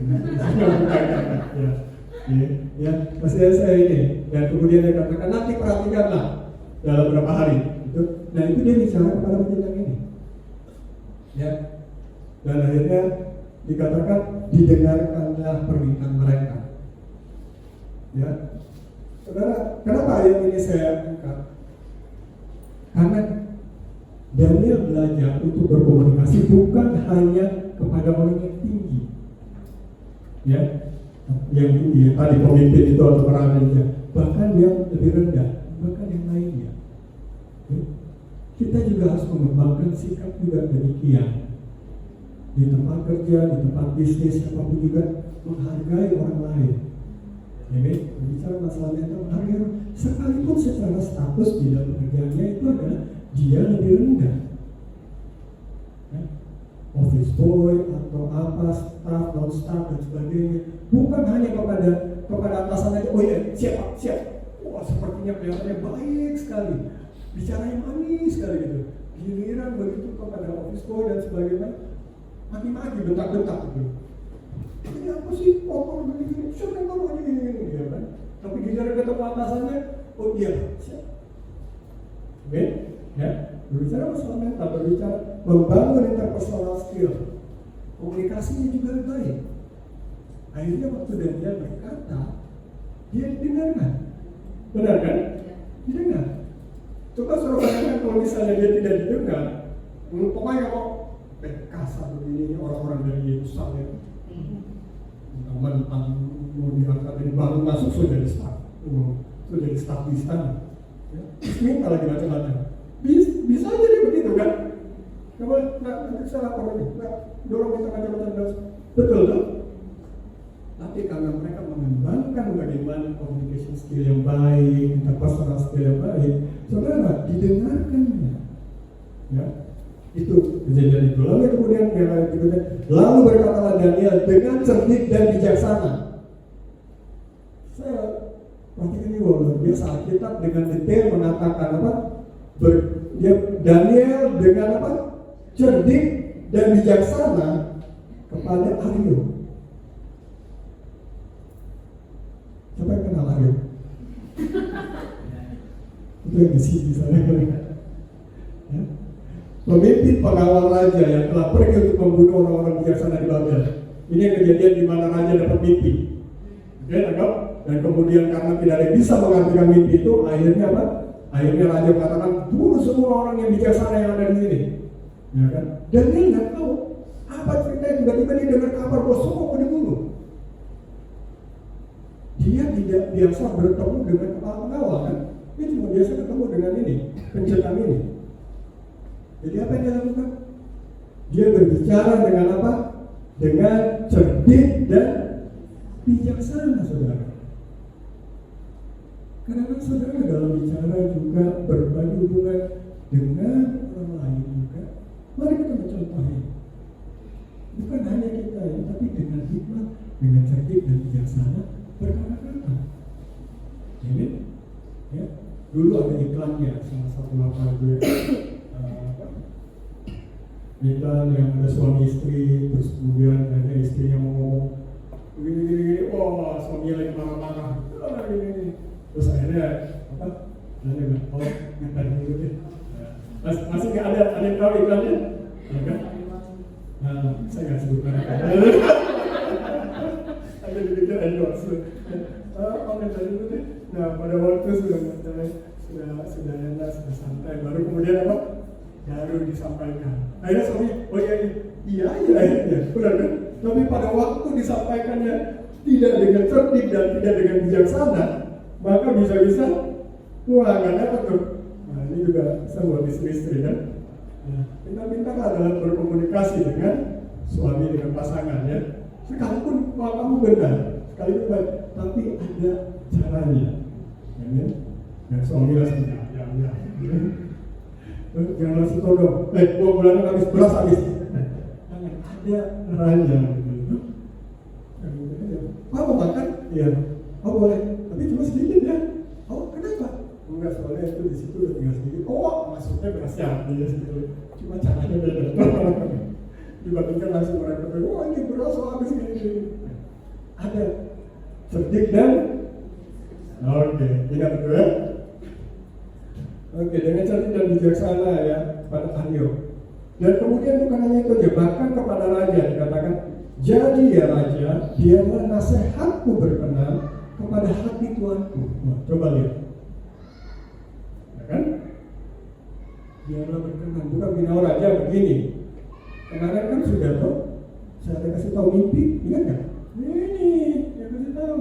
Speaker 1: ya, kasih aja saya ini. Dan kemudian dia katakan nanti perhatikanlah dalam beberapa hari. Gitu. Nah itu dia bicara kepada penjenang ini, ya. Dan akhirnya dikatakan didengarkanlah permintaan mereka. Ya, saudara, kenapa ayat ini saya angkat? Karena Daniel belajar untuk berkomunikasi bukan hanya kepada orang yang tinggi, ya, yang tinggi, tadi pemimpin itu atau raja, bahkan yang lebih rendah, bahkan yang lainnya. Ya. Kita juga harus mengembangkan sikap juga demikian. Di tempat kerja, di tempat bisnis, apapun juga menghargai orang lain. Jadi berbicara masalah mental, menghargai orang, sekalipun secara status di dalam pekerjaannya itu adalah dia lebih rendah. Ya. Office boy atau apa, staff, non staff dan sebagainya, bukan hanya kepada atasan aja. Oh iya, siap. Wah, sepertinya kelihatannya baik sekali, bicaranya manis sekali gitu. Giliran begitu kepada office boy dan sebagainya, maki-maki, bentak-bentak gitu. Ini apa sih kotor begini? Siapa yang tahu ini? Ya kan? Tapi giliran ketemu atasannya, oh iya, siap. Oke, ya. Berbicara masalah mental, berbicara membangun interpersonal skill, komunikasinya juga baik. Akhirnya waktu Daniel berkata, dia didengarkan. Benar kan? Didengar. Coba suruh bayangkan kalau misalnya dia tidak didengar, pokoknya kok kasar begini orang-orang dari Yerusalem, mentang-mentang mau diangkat dari baru masuk sudah di staf di istana, minta lagi macam-macam. Bisa aja dia begitu kan? Coba nggak salah orang ini, dorong kita macam-macam. Betul tuh. Tapi karena mereka mengembangkan bagaimana communication skill yang baik, interpersonal skill yang baik, saudara didengarkannya, ya. Itu kejadian itu. Lalu kemudian lalu berkatalah Daniel dengan cerdik dan bijaksana. Saya perhatikan ini luar biasa. Alkitab dengan detail mengatakan apa? Daniel dengan apa? Cerdik dan bijaksana kepada Aryo. Siapa yang kenal Aryo? Itu yang di sini sana. Ya? Pemimpin pengawal raja yang telah pergi untuk membunuh orang-orang bijaksana di Babel. Ini yang kejadian di mana raja dapat mimpi. Oke, tangkap? Dan kemudian karena tidak ada yang bisa mengartikan mimpi itu, akhirnya apa? Akhirnya raja mengatakan bunuh semua orang yang bijaksana yang ada di sini. Ya kan? Dan dia nggak tahu apa ceritanya, tiba-tiba dia dengar kabar bahwa semua mau dibunuh. Dia tidak biasa bertemu dengan kepala pengawal kan? Dia cuma biasa ketemu dengan ini, pencetak ini. Jadi apa yang dia lakukan? Dia berbicara dengan apa? Dengan cerdik dan bijaksana, saudara. Karena saudara dalam bicara juga berbagi hubungan dengan orang lain juga Mari kita mencontohi. Bukan hanya kita ya, tapi dengan hikmat, dengan cerdik dan bijaksana berkata-kata. Ini, ya. Dulu ada iklannya, salah satu lapar gue. Iklan yang ada suami istri, terus kemudian ada istrinya mau ngomong gini, wah suaminya lagi marah-marah, terus akhirnya apa? Nanti bilang, oh minta dulu deh. Masih nggak ada yang tahu iklannya? Ya kan? Saya nggak sebut mereka. Ada dipikir endorse. Oh minta dulu deh. Nah pada waktu sudah enak, sudah santai, baru kemudian apa? Baru disampaikan. Akhirnya suami, oh iya, benar kan? Tapi pada waktu disampaikannya tidak dengan cerdik dan tidak dengan bijaksana, maka bisa-bisa, wah nggak dapat tuh. Nah ini juga saya buat istri-istri kan. Pintar-pintar adalah berkomunikasi dengan suami, dengan pasangan ya. Sekalipun kalau kamu benar, sekalipun baik, tapi ada caranya. Dan suami langsung ya. Jangan langsung tahu dong, bulanan habis, beras habis. Ada caranya. Kamu makan? Iya. Oh boleh, tapi cuma sedikit ya. Oh kenapa? Enggak, soalnya itu di situ udah tinggal sedikit. Oh maksudnya berasnya dia sedikit. Cuma caranya beda. Dibandingkan langsung mereka bilang, wah ini beras habis ini. Ada cerdik dan oke, ingat itu ya. Oke, dengan cerdik dan bijaksana ya pada Aryo. Dan kemudian bukan hanya itu aja, bahkan kepada raja dikatakan, jadi ya raja, biarlah nasihatku berkenan kepada hati Tuanku. Nah, coba lihat, ya kan? Biarlah berkenan, bukan bina raja begini. Kemarin kan sudah tuh, saya ada kasih tahu mimpi, ingat nggak? Ini, saya kasih tahu.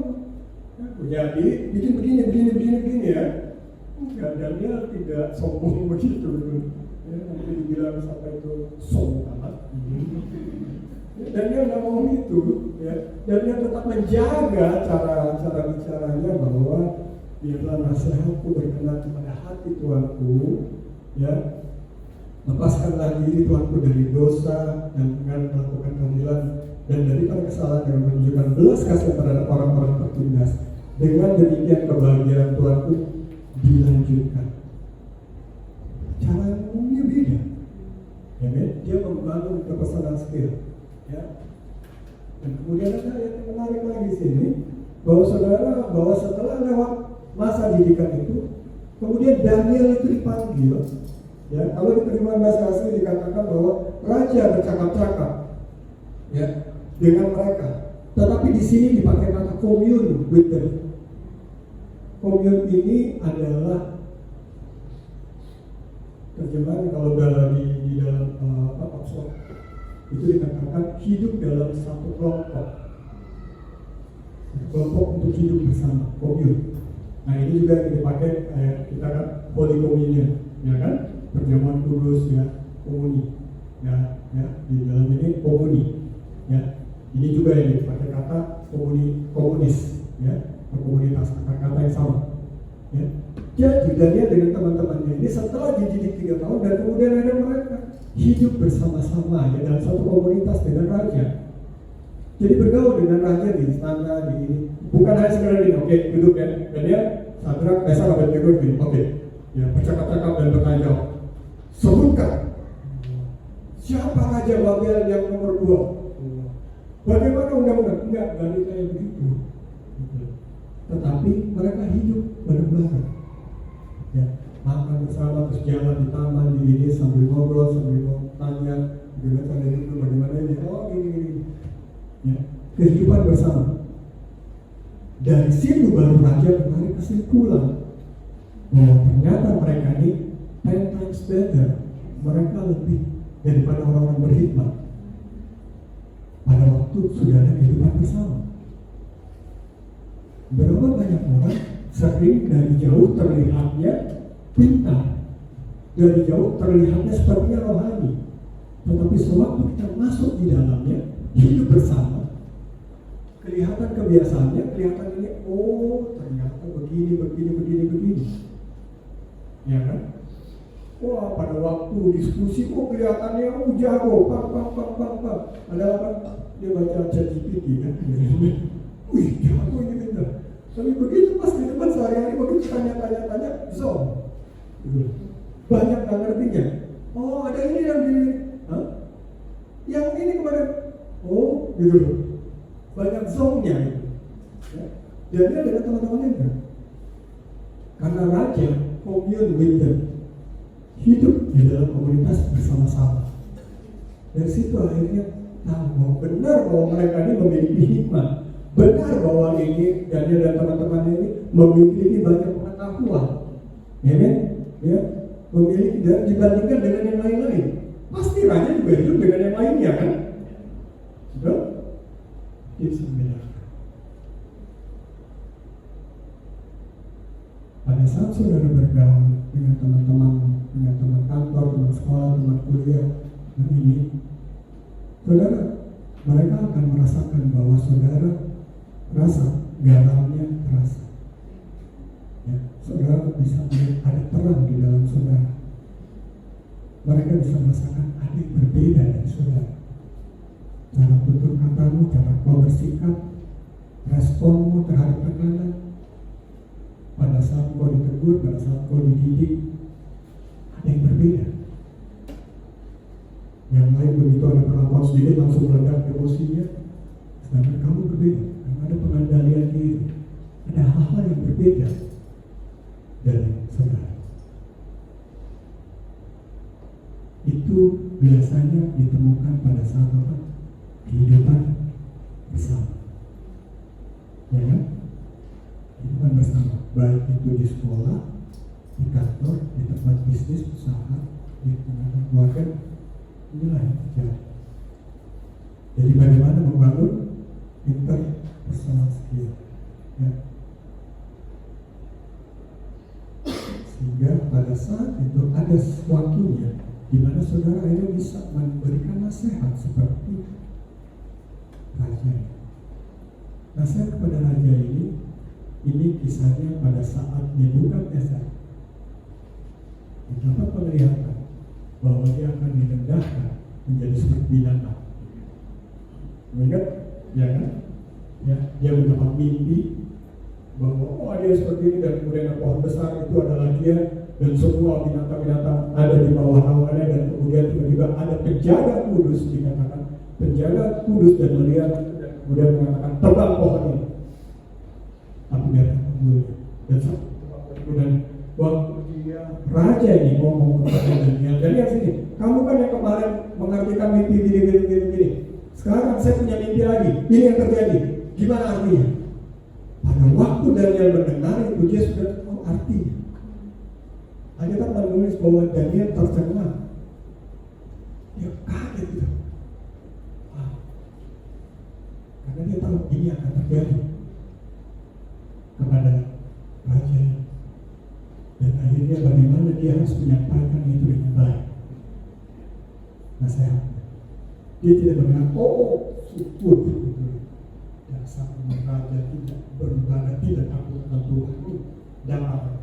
Speaker 1: Jadi bikin begini ya. Enggak, dan dia tidak sombong begitu ya, nanti dibilang sampai itu sombong amat. Dan dia nggak mau itu ya, dan dia tetap menjaga cara bicaranya bahwa biarlah nasihatku berkenan kepada hati Tuanku ya, lepaskanlah diri Tuanku dari dosa dan dengan melakukan keadilan dan daripada kesalahan yang menunjukkan belas kasih terhadap orang-orang tertindas. Dengan demikian kebahagiaan Tuanku dilanjutkan. Cara umumnya beda. Ya, dia membangun kepesanan skill. Ya. Dan kemudian ada yang menarik lagi di sini bahwa setelah lewat masa didikan itu, kemudian Daniel itu dipanggil. Ya, kalau diterima bahasa asli dikatakan bahwa raja bercakap-cakap ya dengan mereka. Tetapi di sini dipakai kata commune with them. Commune ini adalah terjemahan kalau di dalam Oxford itu dikatakan hidup dalam satu kelompok untuk hidup bersama, commune. Nah ini juga yang dipakai kita kan Holy Communion, ya kan? Perjamuan kudus ya, komuni, ya di dalam ini komuni, ya. Ini juga yang dipakai kata komunis, ya. Komunitas, kata-kata yang sama ya. Jadi Daniel dengan teman-temannya ini setelah dididik 3 tahun dan kemudian ada mereka hidup bersama-sama ya dalam satu komunitas dengan raja. Jadi bergaul dengan raja di istana di ini, bukan hanya sekedar ini, oke duduk ya, Daniel, Sadrak, Mesar, Abednego gini, oke ya bercakap-cakap dan bertanya jawab. Sebutkan siapa raja Babel yang nomor 2? Bagaimana undang-undang? Enggak kayak begitu. Tetapi mereka hidup bareng-bareng ya, makan bersama, terus jalan di taman di ini sambil ngobrol, sambil tanya bagaimana itu, bagaimana ini, oh ini ya, kehidupan bersama. Dari situ baru raja menarik kesimpulan bahwa ternyata mereka ini 10 times better, mereka lebih daripada orang-orang berhikmat pada waktu sudah ada kehidupan bersama. Berapa banyak orang sering dari jauh terlihatnya pintar, dari jauh terlihatnya sepertinya rohani, tetapi sewaktu kita masuk di dalamnya, hidup bersama, kelihatan kebiasaannya, kelihatan ini, oh ternyata begini, ya kan? Wah, pada waktu diskusi kok kelihatannya jago, pak. Ada apa? Dia baca ChatGPT kan? Wih, jago ini benar. Tapi begitu pas di depan sehari-hari begitu tanya, zong. Banyak nggak ngertinya. Oh, ada ini yang di, yang ini kemarin. Oh, gitu loh. Banyak zongnya itu. Ya. Jadi ada teman-temannya enggak? Karena raja commune with them, hidup di dalam komunitas bersama-sama. Dari situ akhirnya tahu bahwa benar bahwa mereka ini memiliki hikmah, benar bahwa ini Daniel dan teman-temannya ini memiliki banyak pengetahuan, ya kan? Ya, memiliki dan dibandingkan dengan yang lain-lain. Pasti raja juga hidup dengan yang lainnya kan? Betul? Itu sebenarnya. Pada saat saudara bergaul dengan teman-teman, dengan teman kantor, teman sekolah, teman kuliah, dan ini, saudara, mereka akan merasakan bahwa saudara rasa garamnya terasa. Ya, saudara bisa melihat ada terang di dalam saudara. Mereka bisa merasakan ada yang berbeda dari saudara. Cara tutur katamu, cara kau bersikap, responmu terhadap tekanan. Pada saat kau ditegur, pada saat kau dididik, ada yang berbeda. Yang lain begitu ada perlakuan sedikit langsung meledak emosinya, sedangkan kamu berbeda. Karena ada pengendalian diri, ada hal-hal yang berbeda dari saudara. Itu biasanya ditemukan pada saat apa? Kehidupan bersama, ya kan? Kehidupan bersama, baik itu di sekolah, di kantor, di tempat bisnis, usaha, di tengah keluarga, inilah yang terjadi. Jadi bagaimana membangun interpersonal skill, ya. Sehingga pada saat itu ada waktunya di mana saudara akhirnya bisa memberikan nasihat seperti raja. Nasihat kepada raja ini kisahnya pada saat Nebukadnezar dapat penglihatan bahwa dia akan direndahkan menjadi seperti binatang. Ingat, ya kan? Ya, dia mendapat mimpi bahwa dia seperti ini dan kemudian pohon besar itu adalah dia dan semua binatang-binatang ada di bawah naungannya dan kemudian tiba-tiba ada penjaga kudus dikatakan penjaga kudus dan melihat dan kemudian mengatakan tebang pohon ini. Tapi dia dan kemudian waktu dia raja ini ngomong kepada Daniel, Daniel sini, kamu kan yang kemarin mengartikan mimpi gini. Sekarang saya punya mimpi lagi. Ini yang terjadi. Gimana artinya? Pada waktu Daniel mendengar itu dia sudah tahu artinya. Alkitab menulis bahwa Daniel tercengang. Dia kaget gitu. Karena dia tahu ini akan terjadi kepada raja, dan akhirnya bagaimana dia harus menyampaikan itu dengan baik. Nasihatnya, dia tidak mengenal, syukur dasar raja tidak beribadah, tidak takut akan Tuhan, jangan.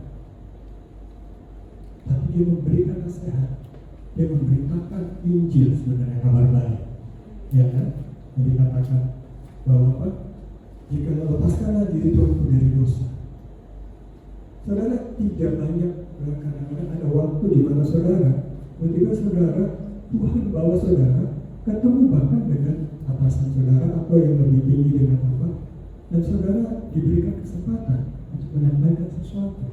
Speaker 1: Tapi dia memberikan nasihat, dia memberitakan Injil sebenarnya, kabar baik, ya kan? Yang dikatakan bahwa apa? Jika lepaskanlah diri Tuhan dari dosa. Saudara tidak banyak, kadang-kadang ada waktu di mana saudara, ketika saudara, Tuhan bawa saudara ketemu bahkan dengan atasan saudara atau yang lebih tinggi dengan apa, dan saudara diberikan kesempatan untuk menyampaikan sesuatu,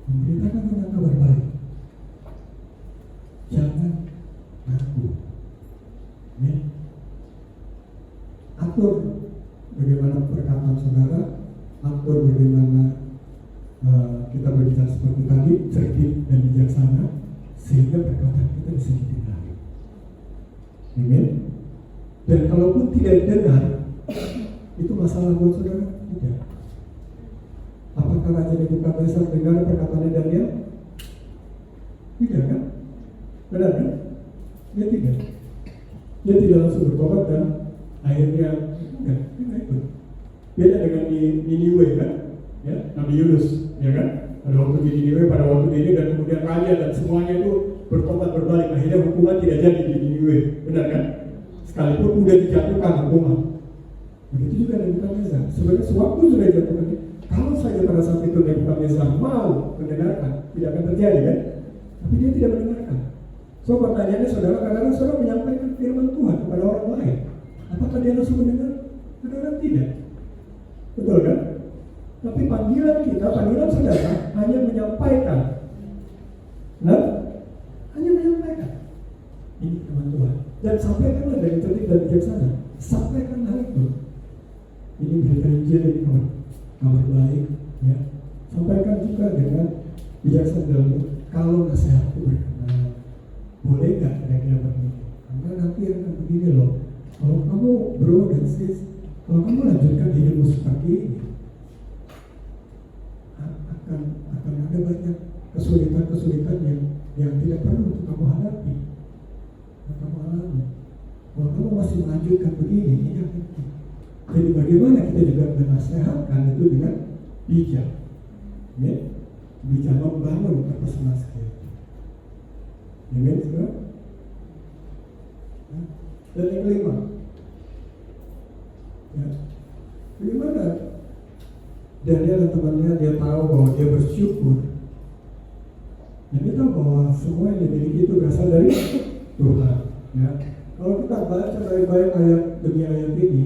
Speaker 1: memberitakan tentang kabar baik. Jangan ragu, ya. Atur bagaimana perkataan saudara, atur bagaimana kita berbicara seperti tadi, cerdik dan bijaksana, sehingga perkataan kita bisa didengar. Amin. Dan kalaupun tidak didengar, itu masalah buat saudara? Tidak. Apakah Raja Nebukadnezar dengar perkataannya Daniel? Tidak kan? Benar kan? Dia tidak. Dia tidak langsung bertobat dan akhirnya dia ikut. Beda dengan di Niniwe kan? ya, Nabi Yunus, ya kan? Pada waktu di Niniwe, pada waktu ini, dan kemudian raja dan semuanya itu bertobat berbalik. Akhirnya hukuman tidak jadi di Niniwe, benar kan? Sekalipun sudah dijatuhkan hukuman. Begitu juga Nebukadnezar. Sebenarnya sewaktu sudah dijatuhkan, kalau saja pada saat itu Nebukadnezar mau mendengarkan, tidak akan terjadi kan? Tapi dia tidak mendengarkan. So pertanyaannya saudara, kadang-kadang saudara menyampaikan firman Tuhan kepada orang lain, apakah dia langsung mendengar? Kadang-kadang tidak. Betul kan? Tapi panggilan kita, panggilan saudara hanya menyampaikan. Nah, hanya menyampaikan. Ini firman Tuhan. Dan sampaikanlah dengan cerdik dan bijaksana. Sampaikanlah itu. Ini berita Injil ini kabar baik, ya. Sampaikan juga dengan bijaksana dalam kalau nasihat itu berkenan. Boleh nggak kira-kira begini? Karena nanti akan begini loh. Kalau kamu bro dan sis, kalau kamu lanjutkan hidupmu seperti ini, akan ada banyak kesulitan-kesulitan yang tidak perlu untuk kamu hadapi, yang kamu alami. Kalau kamu masih melanjutkan begini, ini yang penting. Jadi bagaimana kita juga menasehatkan itu dengan bijak, ya? Bijak membangun interpersonal skill. Amin, saudara. Dan yang kelima, ya, bagaimana Daniel dan temannya dia tahu bahwa dia bersyukur. Dan dia tahu bahwa semua yang dimiliki itu berasal dari Tuhan. Ya. Kalau kita baca baik-baik ayat demi ayat ini,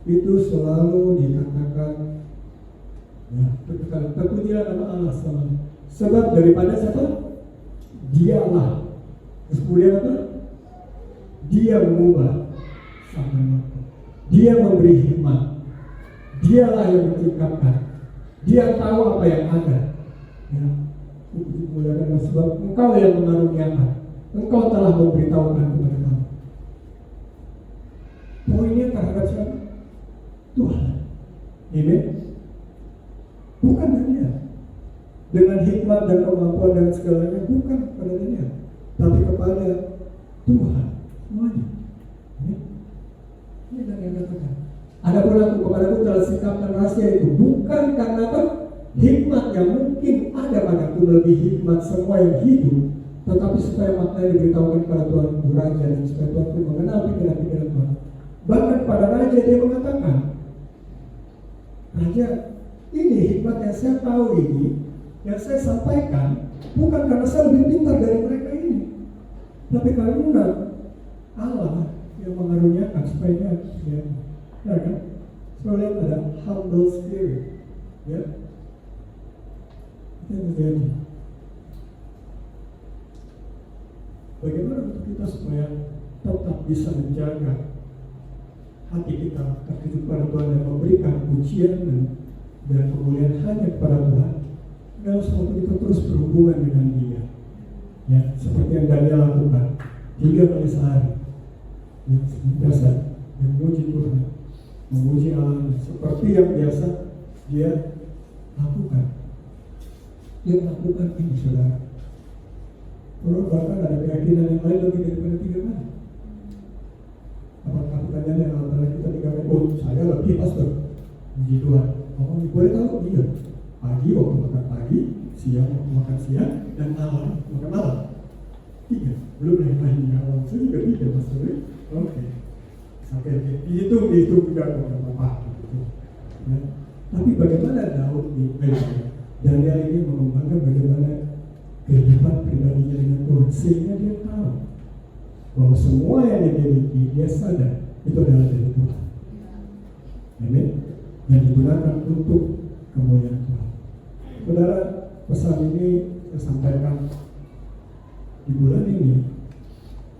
Speaker 1: itu selalu dikatakan, ya, terpujilah nama Allah selalu. Sebab daripada siapa? Dialah. Terus kemudian apa? Dia mengubah sampai waktu. Dia memberi hikmat. Dialah yang menciptakan. Dia tahu apa yang ada. Ya. Muliakan sebab Engkau yang mengaruniakan. Engkau telah memberitahukan kepada kami. Poinnya terhadap siapa? Tuhan. Amen. Bukan Daniel. Dengan hikmat dan kemampuan dan segalanya, bukan kepada Daniel, tapi kepada Tuhan. Semuanya. Ini Daniel katakan. Adapun aku kepadaku telah sikapkan rahasia itu bukan karena apa? Hikmat yang mungkin ada padaku lebih hikmat semua yang hidup, tetapi supaya maknanya diberitahukan kepada Tuhan Raja dan supaya Tuhan pun mengenal pikiran-pikiran Tuhan. Bahkan pada Raja dia mengatakan, Raja, ini hikmat yang saya tahu ini, yang saya sampaikan, bukan karena saya lebih pintar dari mereka ini, tapi karena Allah yang mengaruniakan supaya dia, ya kan? Soalnya ada humble spirit, ya. Itu yang terjadi. Bagaimana untuk kita supaya tetap bisa menjaga hati kita tertuju kepada Tuhan dan memberikan pujian dan kemuliaan hanya kepada Tuhan? Dalam suatu kita terus berhubungan dengan Dia, ya, seperti yang Daniel lakukan 3 kali sehari, ya, biasa memuji Tuhan, memuji Allah seperti yang biasa dia lakukan. Dia melakukan ini, saudara. Kalau bahkan ada keyakinan yang lain lebih daripada 3 kali. Apakah pertanyaannya antara kita 3 kali? Oh, saya lebih pastor. Puji Tuhan. Oh, boleh tahu? Iya. Pagi waktu makan pagi, siang waktu makan siang, dan malam makan malam. 3. Belum yang lainnya. Saya juga 3, pastor. Oke. Sampai dihitung juga apa. Ya. Tapi bagaimana Daud Daniel ini mengembangkan bagaimana kehidupan pribadinya dengan Tuhan, sehingga dia tahu bahwa semua yang dia miliki, dia sadar itu adalah dari Tuhan. Amin. Dan digunakan untuk kemuliaan Tuhan. Saudara, pesan ini saya sampaikan di bulan ini.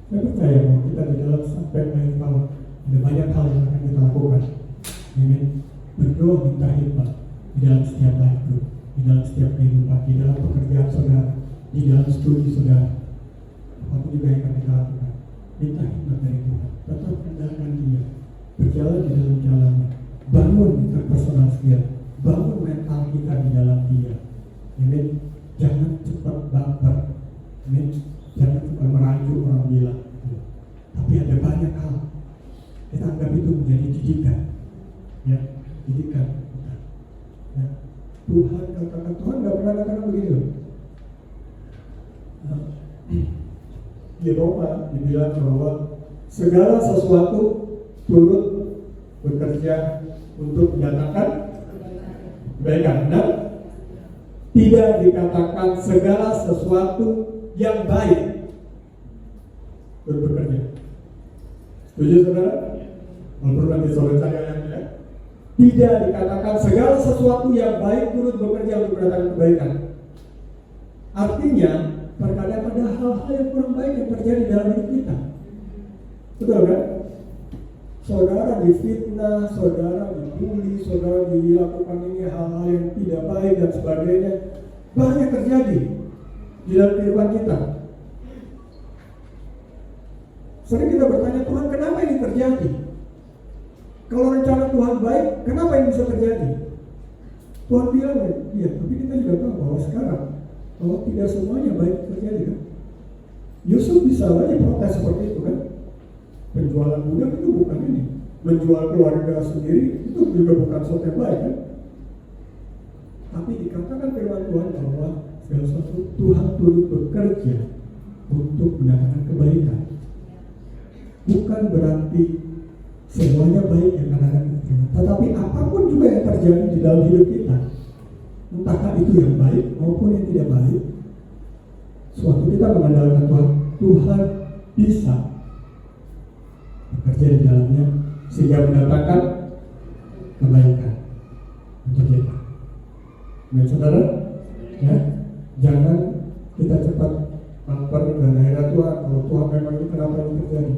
Speaker 1: Saya percaya bahwa kita di dalam sampai akhir tahun ada banyak hal yang akan kita lakukan. Amin. Berdoa minta hikmat di dalam setiap waktu, di dalam setiap kehidupan, di dalam pekerjaan saudara, di dalam studi saudara. Apa juga yang akan kita lakukan. Minta hikmat dari Tuhan. Tetap kendalikan Dia. Berjalan di dalam jalannya. Bangun interpersonal skill. Bangun mental kita di dalam Dia. Amin. Jangan cepat baper. Amin. Jangan cepat merajuk orang bilang. Tapi ada banyak hal. Kita anggap itu menjadi didikan. Ya, didikan. Ya. Tuhan katakan, Tuhan nggak pernah katakan begini loh. Di Roma dibilang bahwa segala sesuatu turut bekerja untuk mendatangkan kebaikan. Dan tidak dikatakan segala sesuatu yang baik turut bekerja. Setuju saudara? Walaupun nanti sore saya yang ya. Tidak dikatakan segala sesuatu yang baik turut bekerja untuk mendatangkan kebaikan. Artinya terkadang ada hal-hal yang kurang baik yang terjadi dalam hidup kita. Betul kan? Saudara difitnah, saudara dibully, saudara dilakukan ini hal-hal yang tidak baik dan sebagainya. Banyak terjadi di dalam kehidupan kita. Sering kita bertanya, Tuhan kenapa ini terjadi? Kalau rencana Tuhan baik, kenapa ini bisa terjadi? Tuhan bilang, iya, tapi kita juga tahu bahwa sekarang bahwa tidak semuanya baik terjadi kan. Yusuf bisa aja protes seperti itu kan. Penjualan budak itu bukan ini. Menjual keluarga sendiri itu juga bukan sesuatu yang baik kan. Tapi dikatakan firman Tuhan bahwa segala sesuatu Tuhan turut bekerja untuk mendatangkan kebaikan. Bukan berarti semuanya baik yang kadang-kadang terjadi. Tetapi apapun juga yang terjadi di dalam hidup kita, entahkah itu yang baik maupun yang tidak baik, suatu kita mengandalkan Tuhan, Tuhan bisa bekerja di dalamnya sehingga mendatangkan kebaikan untuk kita. Nah, saudara, ya, jangan kita cepat lapor dan akhirnya Tuhan, kalau Tuhan memang ini kenapa ini terjadi?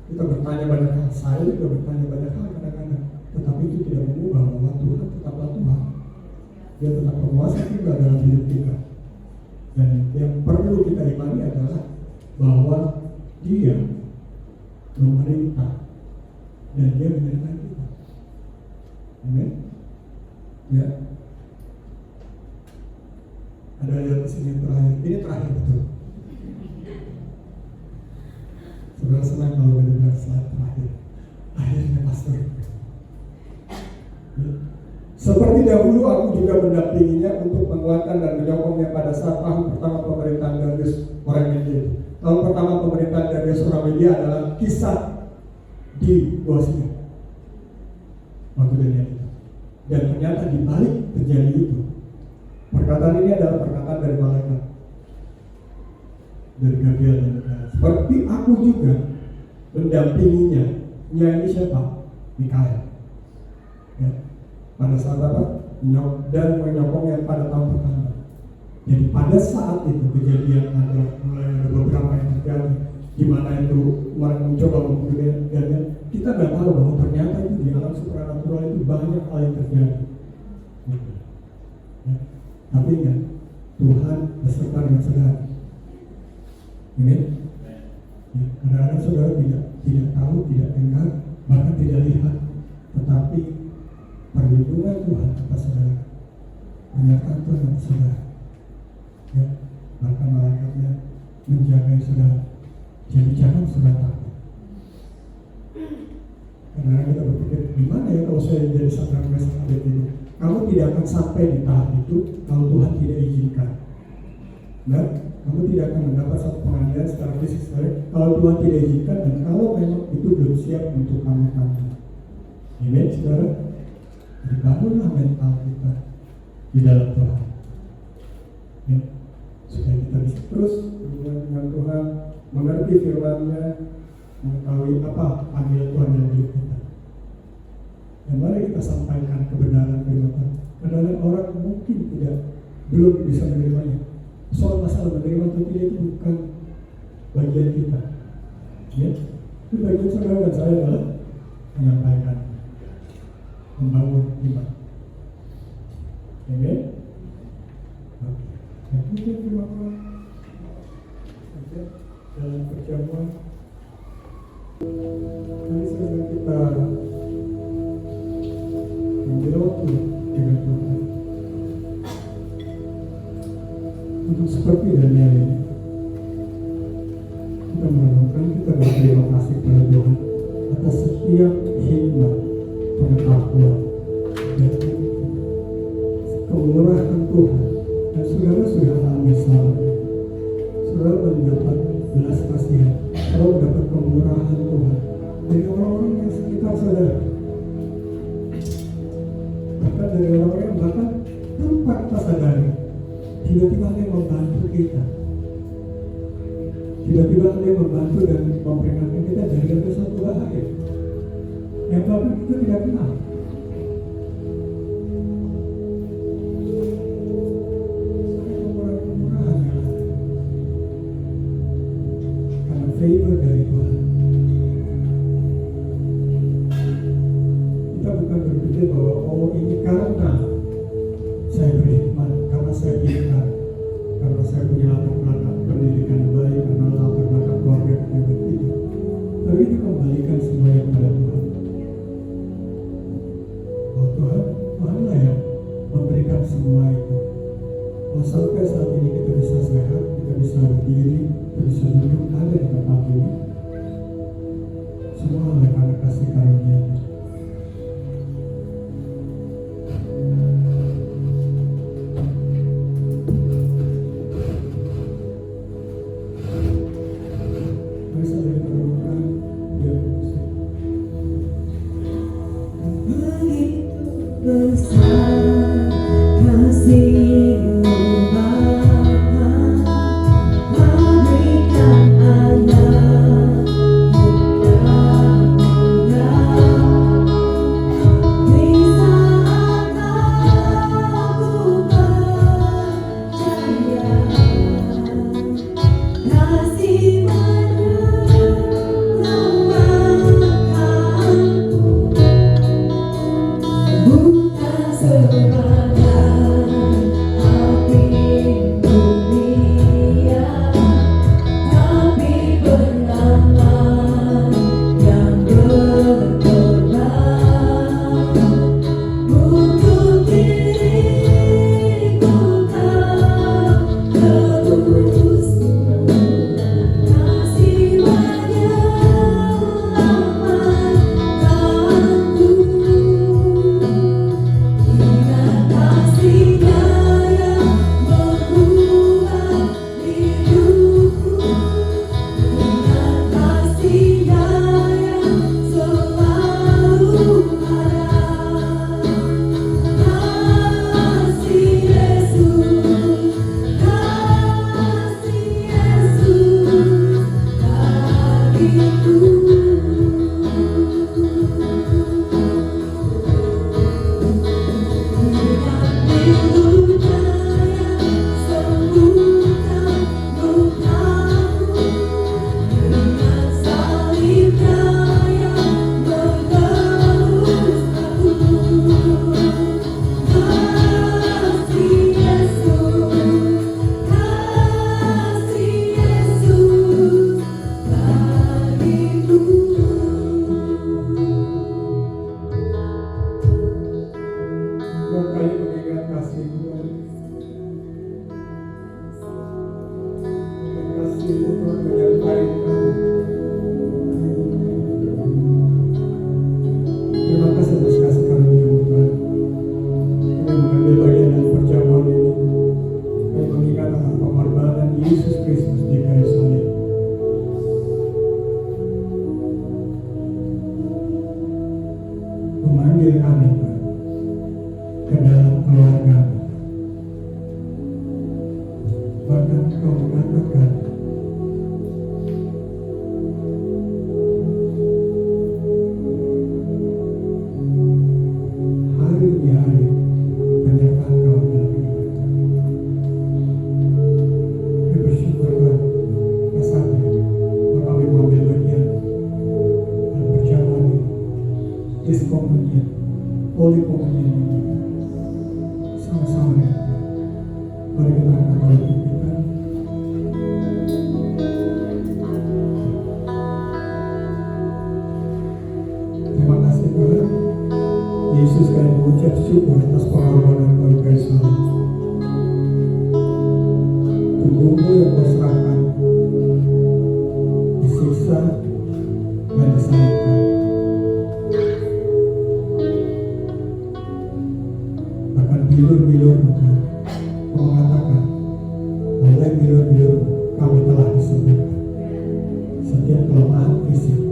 Speaker 1: Kita bertanya banyak hal, saya juga bertanya banyak hal kadang-kadang, tetapi itu tidak mengubah bahwa Tuhan tetaplah Tuhan. Dia tetap penguasa juga dalam hidup kita. Dan yang perlu kita imani adalah bahwa Dia memerintah dan Dia menyertai kita. Amin. Ya. Ada yang kesini terakhir. Ini terakhir betul. Saudara senang kalau mendengar slide terakhir. Akhirnya pastor. Ya. Seperti dahulu aku juga mendampinginya untuk menguatkan dan menyokongnya pada saat tahun pertama pemerintahan Darius orang Media. Tahun pertama pemerintahan Darius orang Media adalah kisah di Bosnia. Waktu itu. Dan ternyata di balik terjadi itu, perkataan ini adalah perkataan dari malaikat, dari Gabriel dan Mikael. Seperti aku juga mendampinginya. Ini siapa? Mikael. Ya. Pada saat apa? Dan menyokongnya pada tahun pertama. Jadi pada saat itu kejadian mulai ada beberapa yang terjadi, di mana itu orang mencoba membunuh Daniel. Kita nggak tahu bahwa ternyata itu di alam supranatural itu banyak hal yang terjadi. Ya. Tapi ingat, Tuhan beserta dengan saudara. Amin. Ya, kadang-kadang saudara tidak tahu, tidak dengar, bahkan tidak lihat, tetapi perlindungan Tuhan atas saudara, penyertaan Tuhan atas saudara, ya, bahkan malaikatnya menjaga saudara. Jadi jangan saudara takut. Karena kita berpikir, gimana ya kalau saya jadi saudara sahabat itu? Kamu tidak akan sampai di tahap itu kalau Tuhan tidak izinkan. Dan kamu tidak akan mendapat satu pengadilan secara fisik kalau Tuhan tidak izinkan dan kalau memang itu belum siap untuk kamu tampil. Amin, saudara. Dibangunlah mental kita di dalam Tuhan, ya, supaya kita bisa terus berhubungan dengan Tuhan, mengerti firman-Nya, mengetahui apa panggilan Tuhan dalam hidup kita. Dan mari kita sampaikan kebenaran firman Tuhan. Kadang-kadang orang mungkin belum bisa menerimanya. Soal masalah menerima atau tidak itu bukan bagian kita, ya. Itu bagian saudara dan saya adalah menyampaikan, membangun iman. Amin. Oke. Mungkin terima kasih dalam perjamuan. Mari saudara kita ambil waktu dengan Tuhan untuk seperti Daniel ini. Kita merenungkan, kita berterima kasih kepada Tuhan atas setiap hikmat, pengetahuan, dan kemurahan kemurahan Tuhan dari orang-orang yang sekitar saudara, bahkan dari orang-orang yang bahkan tanpa kita sadari, tiba-tiba ada yang membantu kita, tiba-tiba ada yang membantu dan memperingatkan kita dari ada satu bahaya yang bahkan kita tidak kenal. Favor dari Tuhan. Kita bukan berpikir bahwa oh ini karena saya berhikmat, karena saya pintar, karena saya punya latar belakang pendidikan yang baik, karena latar belakang keluarga yang begitu. Tapi kita kembalikan semuanya kepada Tuhan. Oh Tuhan, Tuhanlah yang memberikan semua itu. Oh, sampai saat ini kita bisa sehat, kita bisa berdiri, kita bisa duduk ada di tempat ini, semua oleh karena kasih karunia-Nya. Mari saudara kita renungkan biar musik.
Speaker 2: Begitu besar kasih-Mu Bapa, memberikan Anak-Mu yang tunggal. Di saat aku percaya, kasih menyelamatkanku, bukan sebagai api dunia, tapi beramal yang berkorban untuk diriku kau terus. Kasih menyelamatkanku, ingat kasih-Nya yang membuat hidupku, ingat kasih-Nya yang selalu ada. Kasih Yesus, kasih Yesus bagiku. Ingat pilu-Nya yang sembuhkan lukaku, ingat salib-Nya yang menebus aku. Kasih Yesus, kasih Yesus bagiku.
Speaker 1: Dua kali mengingat kasih Tuhan. Dan kasih itu Tuhan menyertai kami. Terima kasih atas kasih karunia-Mu Tuhan. Kami mengambil bagian dari perjamuan ini. Kami mengingat akan pengorbanan Yesus Kristus di kayu salib. Memanggil kami Tuhan ke dalam keluarga. Bahkan Engkau mengatakan hari demi hari penyertaan Kau dalam hidup kami. Kami bersyukur Tuhan rasanya bahwa kami mengambil bagian dalam perjamuan ini, diskomunion, Holy Communion ini. Sama-sama dengan Tuhan. Mari kita angkat balik kita. Terima kasih Tuhan. Yesus, kami mengucap syukur atas pengorbanan Kau di kayu salib. Tubuh-Mu yang berserahkan, disiksa dan disalibkan. Bahkan bilur-bilur-Mu Tuhan, Kau mengatakan oleh bilur-bilur-Mu kami telah disembuhkan. Setiap kelemahan fisik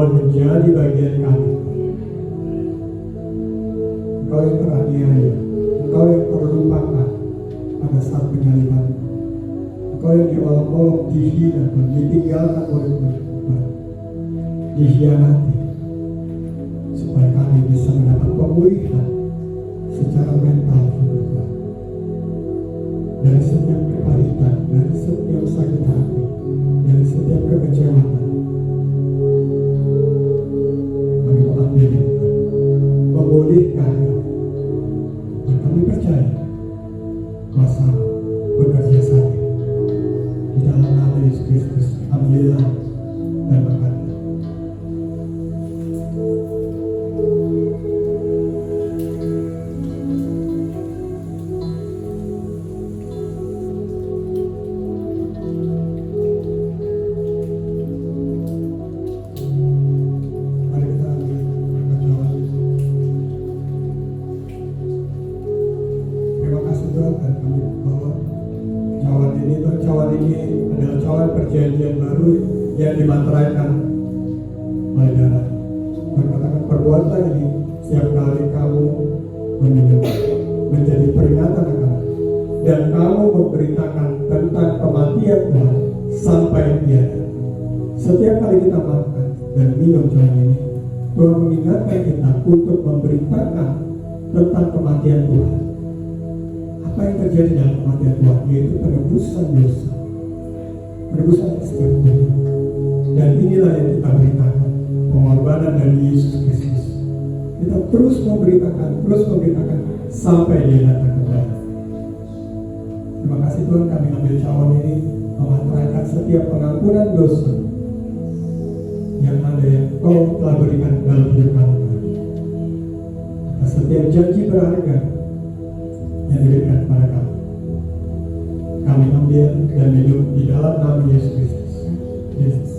Speaker 1: Tuhan menjadi bagian kami. Engkau yang teraniaya, Engkau yang terlupakan pada saat penyaliban, Engkau yang diolok-olok, dihina, ditinggalkan oleh Tuhan, dikhianati, supaya kami bisa mendapat pemulihan secara mental juga Tuhan. Dari setiap kepahitan, dari setiap sakit hati, dari setiap kekecewaan, kami mengambil itu, memulihkan kami. Dan kami percaya kuasa bekerja saja di dalam nama Yesus Kristus. Ambillah dan makanlah. Mari kita ambil berkat. Terima kasih Tuhan, dan kami bahwa cawan ini adalah cawan perjanjian baru yang dimateraikan oleh darah. Berkatakan perbuatan ini setiap kali kamu menyebut menjadi peringatan akan, dan kamu memberitakan tentang kematian Tuhan sampai Dia datang. Setiap kali kita makan dan minum cawan ini, Tuhan mengingatkan kita untuk memberitakan tentang kematian Tuhan. Apa yang terjadi dalam kematian Tuhan, yaitu penebusan dosa, penebusan kesalahan. Dan inilah yang kita beritakan, pengorbanan dari Yesus Kristus. Kita terus memberitakan sampai Dia datang kembali. Terima kasih Tuhan, kami ambil cawan ini memantraikan setiap pengampunan dosa yang ada yang Kau telah berikan dalam hidup kami. Atas setiap janji berharga yang diberikan kepada kami, kami ambil dan minum di dalam nama Yesus Kristus. Yesus.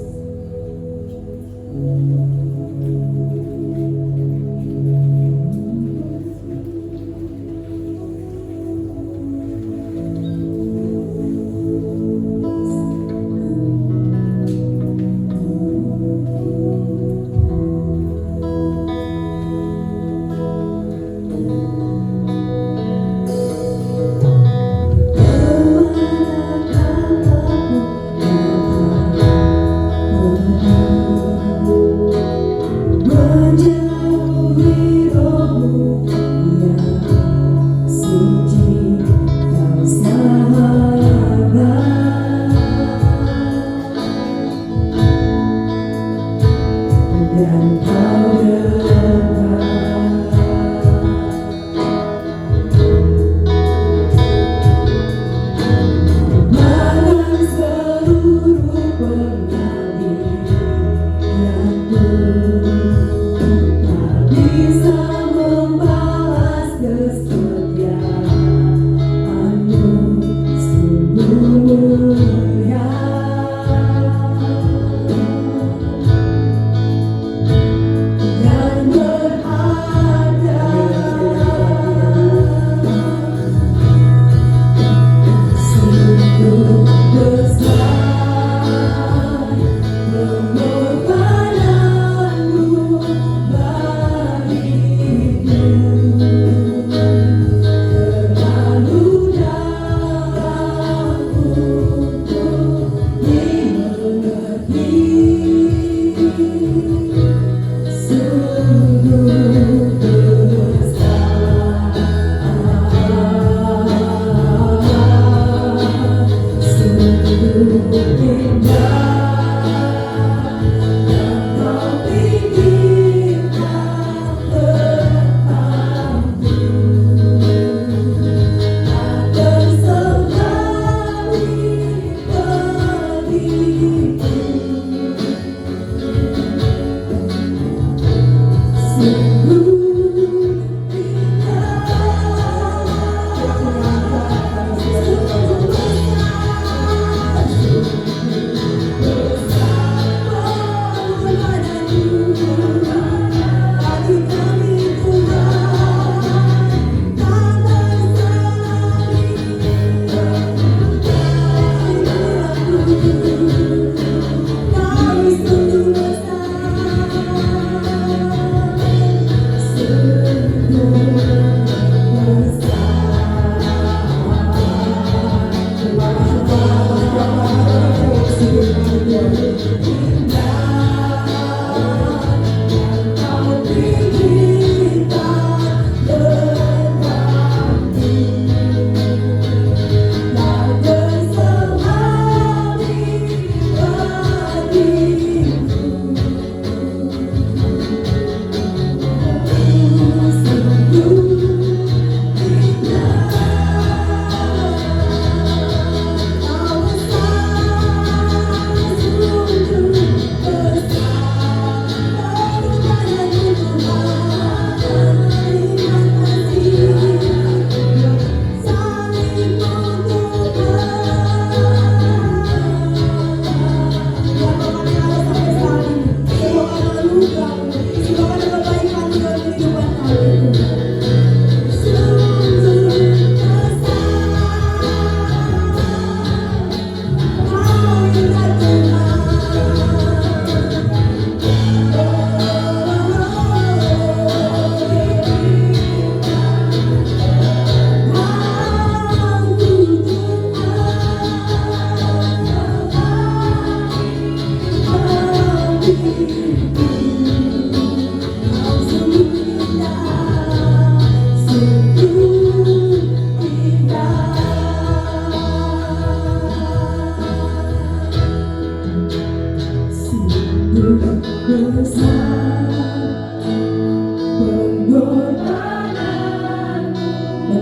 Speaker 3: Dan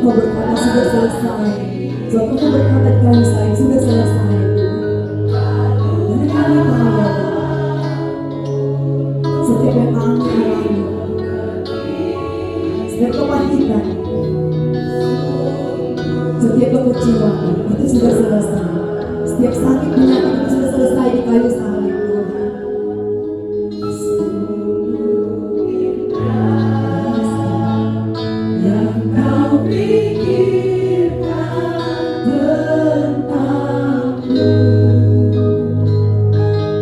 Speaker 3: kau berkata sudah selesai. Sebab kau berkata di kayu salib sudah selesai. Dan kami tahu Bapa, setiap yang kami alami, setiap kepahitan, setiap kekecewaan itu sudah selesai. Setiap sakit penyakit itu sudah selesai di kayu salib Tuhan.
Speaker 2: Yang kau pikirkan tentangku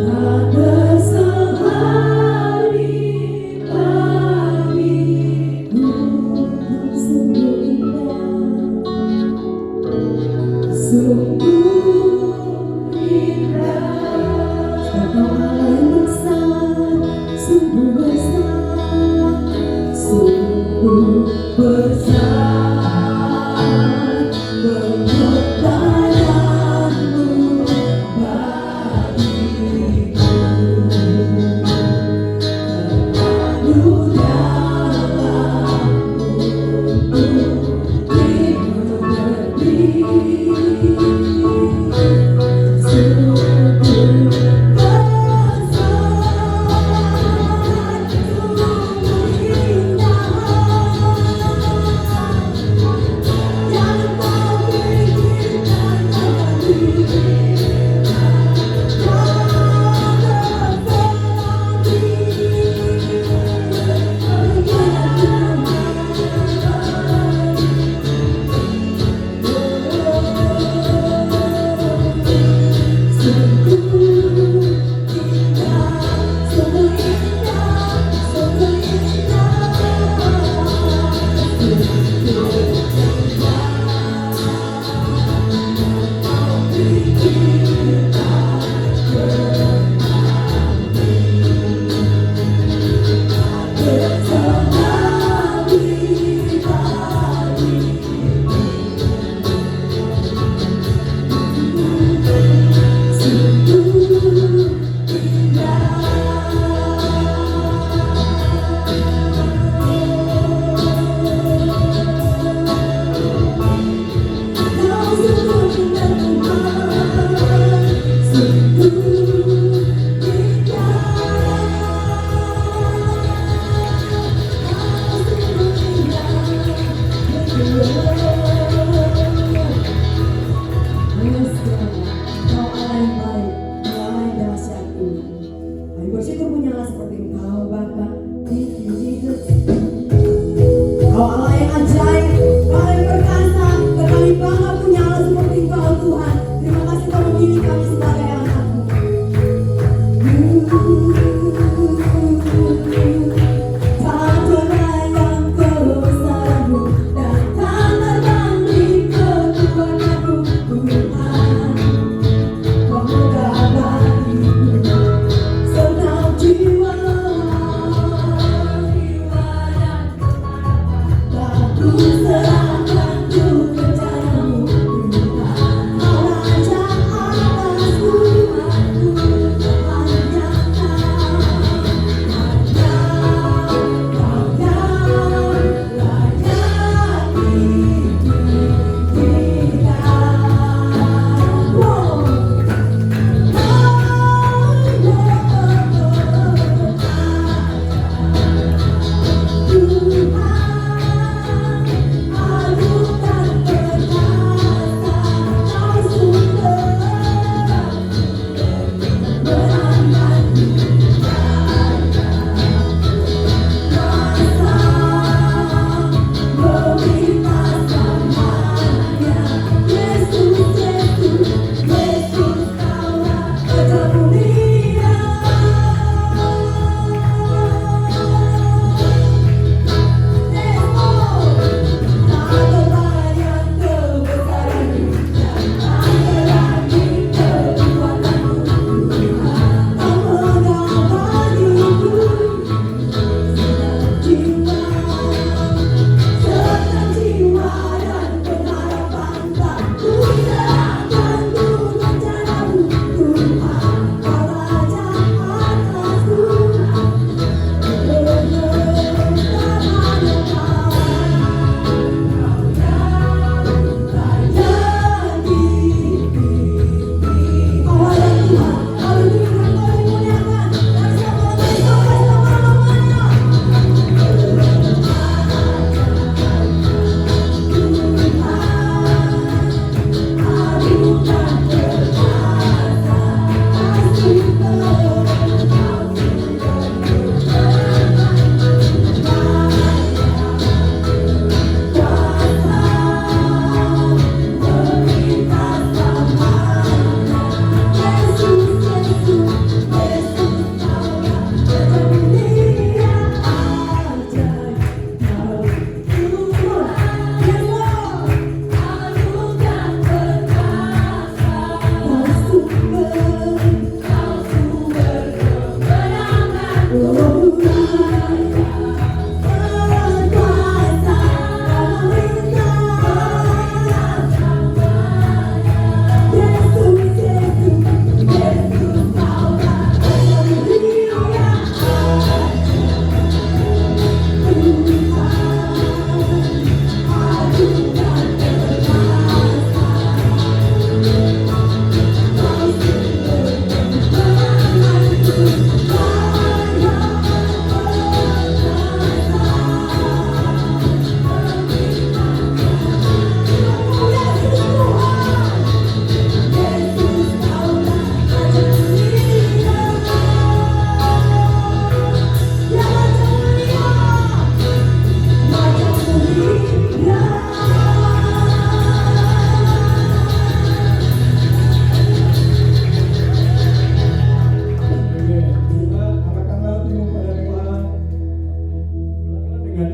Speaker 2: tak terselari bagiku.
Speaker 3: Sungguh indah,
Speaker 2: Sungguh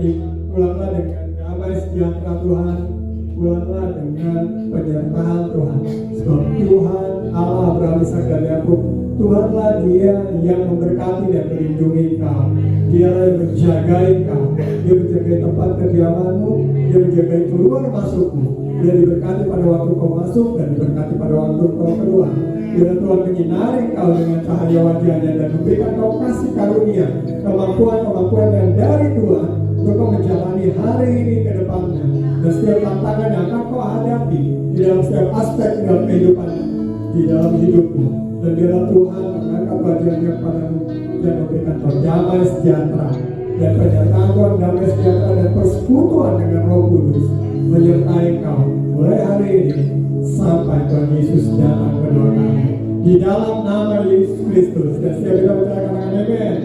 Speaker 1: baik, pulanglah dengan damai sejahtera Tuhan, pulanglah dengan penyertaan Tuhan. Sebab Tuhan Allah Abraham, Ishak dan Yakub, Tuhanlah Dia yang memberkati dan melindungi kau. Dialah yang menjagai kau. Dia menjagai tempat kediamanmu, Dia menjagai keluar masukmu. Dia diberkati pada waktu kau masuk dan diberkati pada waktu kau keluar. Biarlah Tuhan menyinari kau dengan cahaya wajahnya dan memberikan kau kasih karunia, kemampuan yang dari Tuhan untuk kau menjalani hari ini ke depannya. Dan setiap tantangan yang akan kau hadapi di dalam setiap aspek dalam kehidupan, di dalam hidupmu. Dan biarlah Tuhan mengangkat wajahnya kepadamu dan memberikan kau damai sejahtera dan penyertaan Tuhan, damai sejahtera dan persekutuan dengan Roh Kudus menyertai kau mulai hari ini sampai Tuhan Yesus datang kedua kali. Di dalam nama Yesus Kristus. Dan setiap kita berkatakan amin.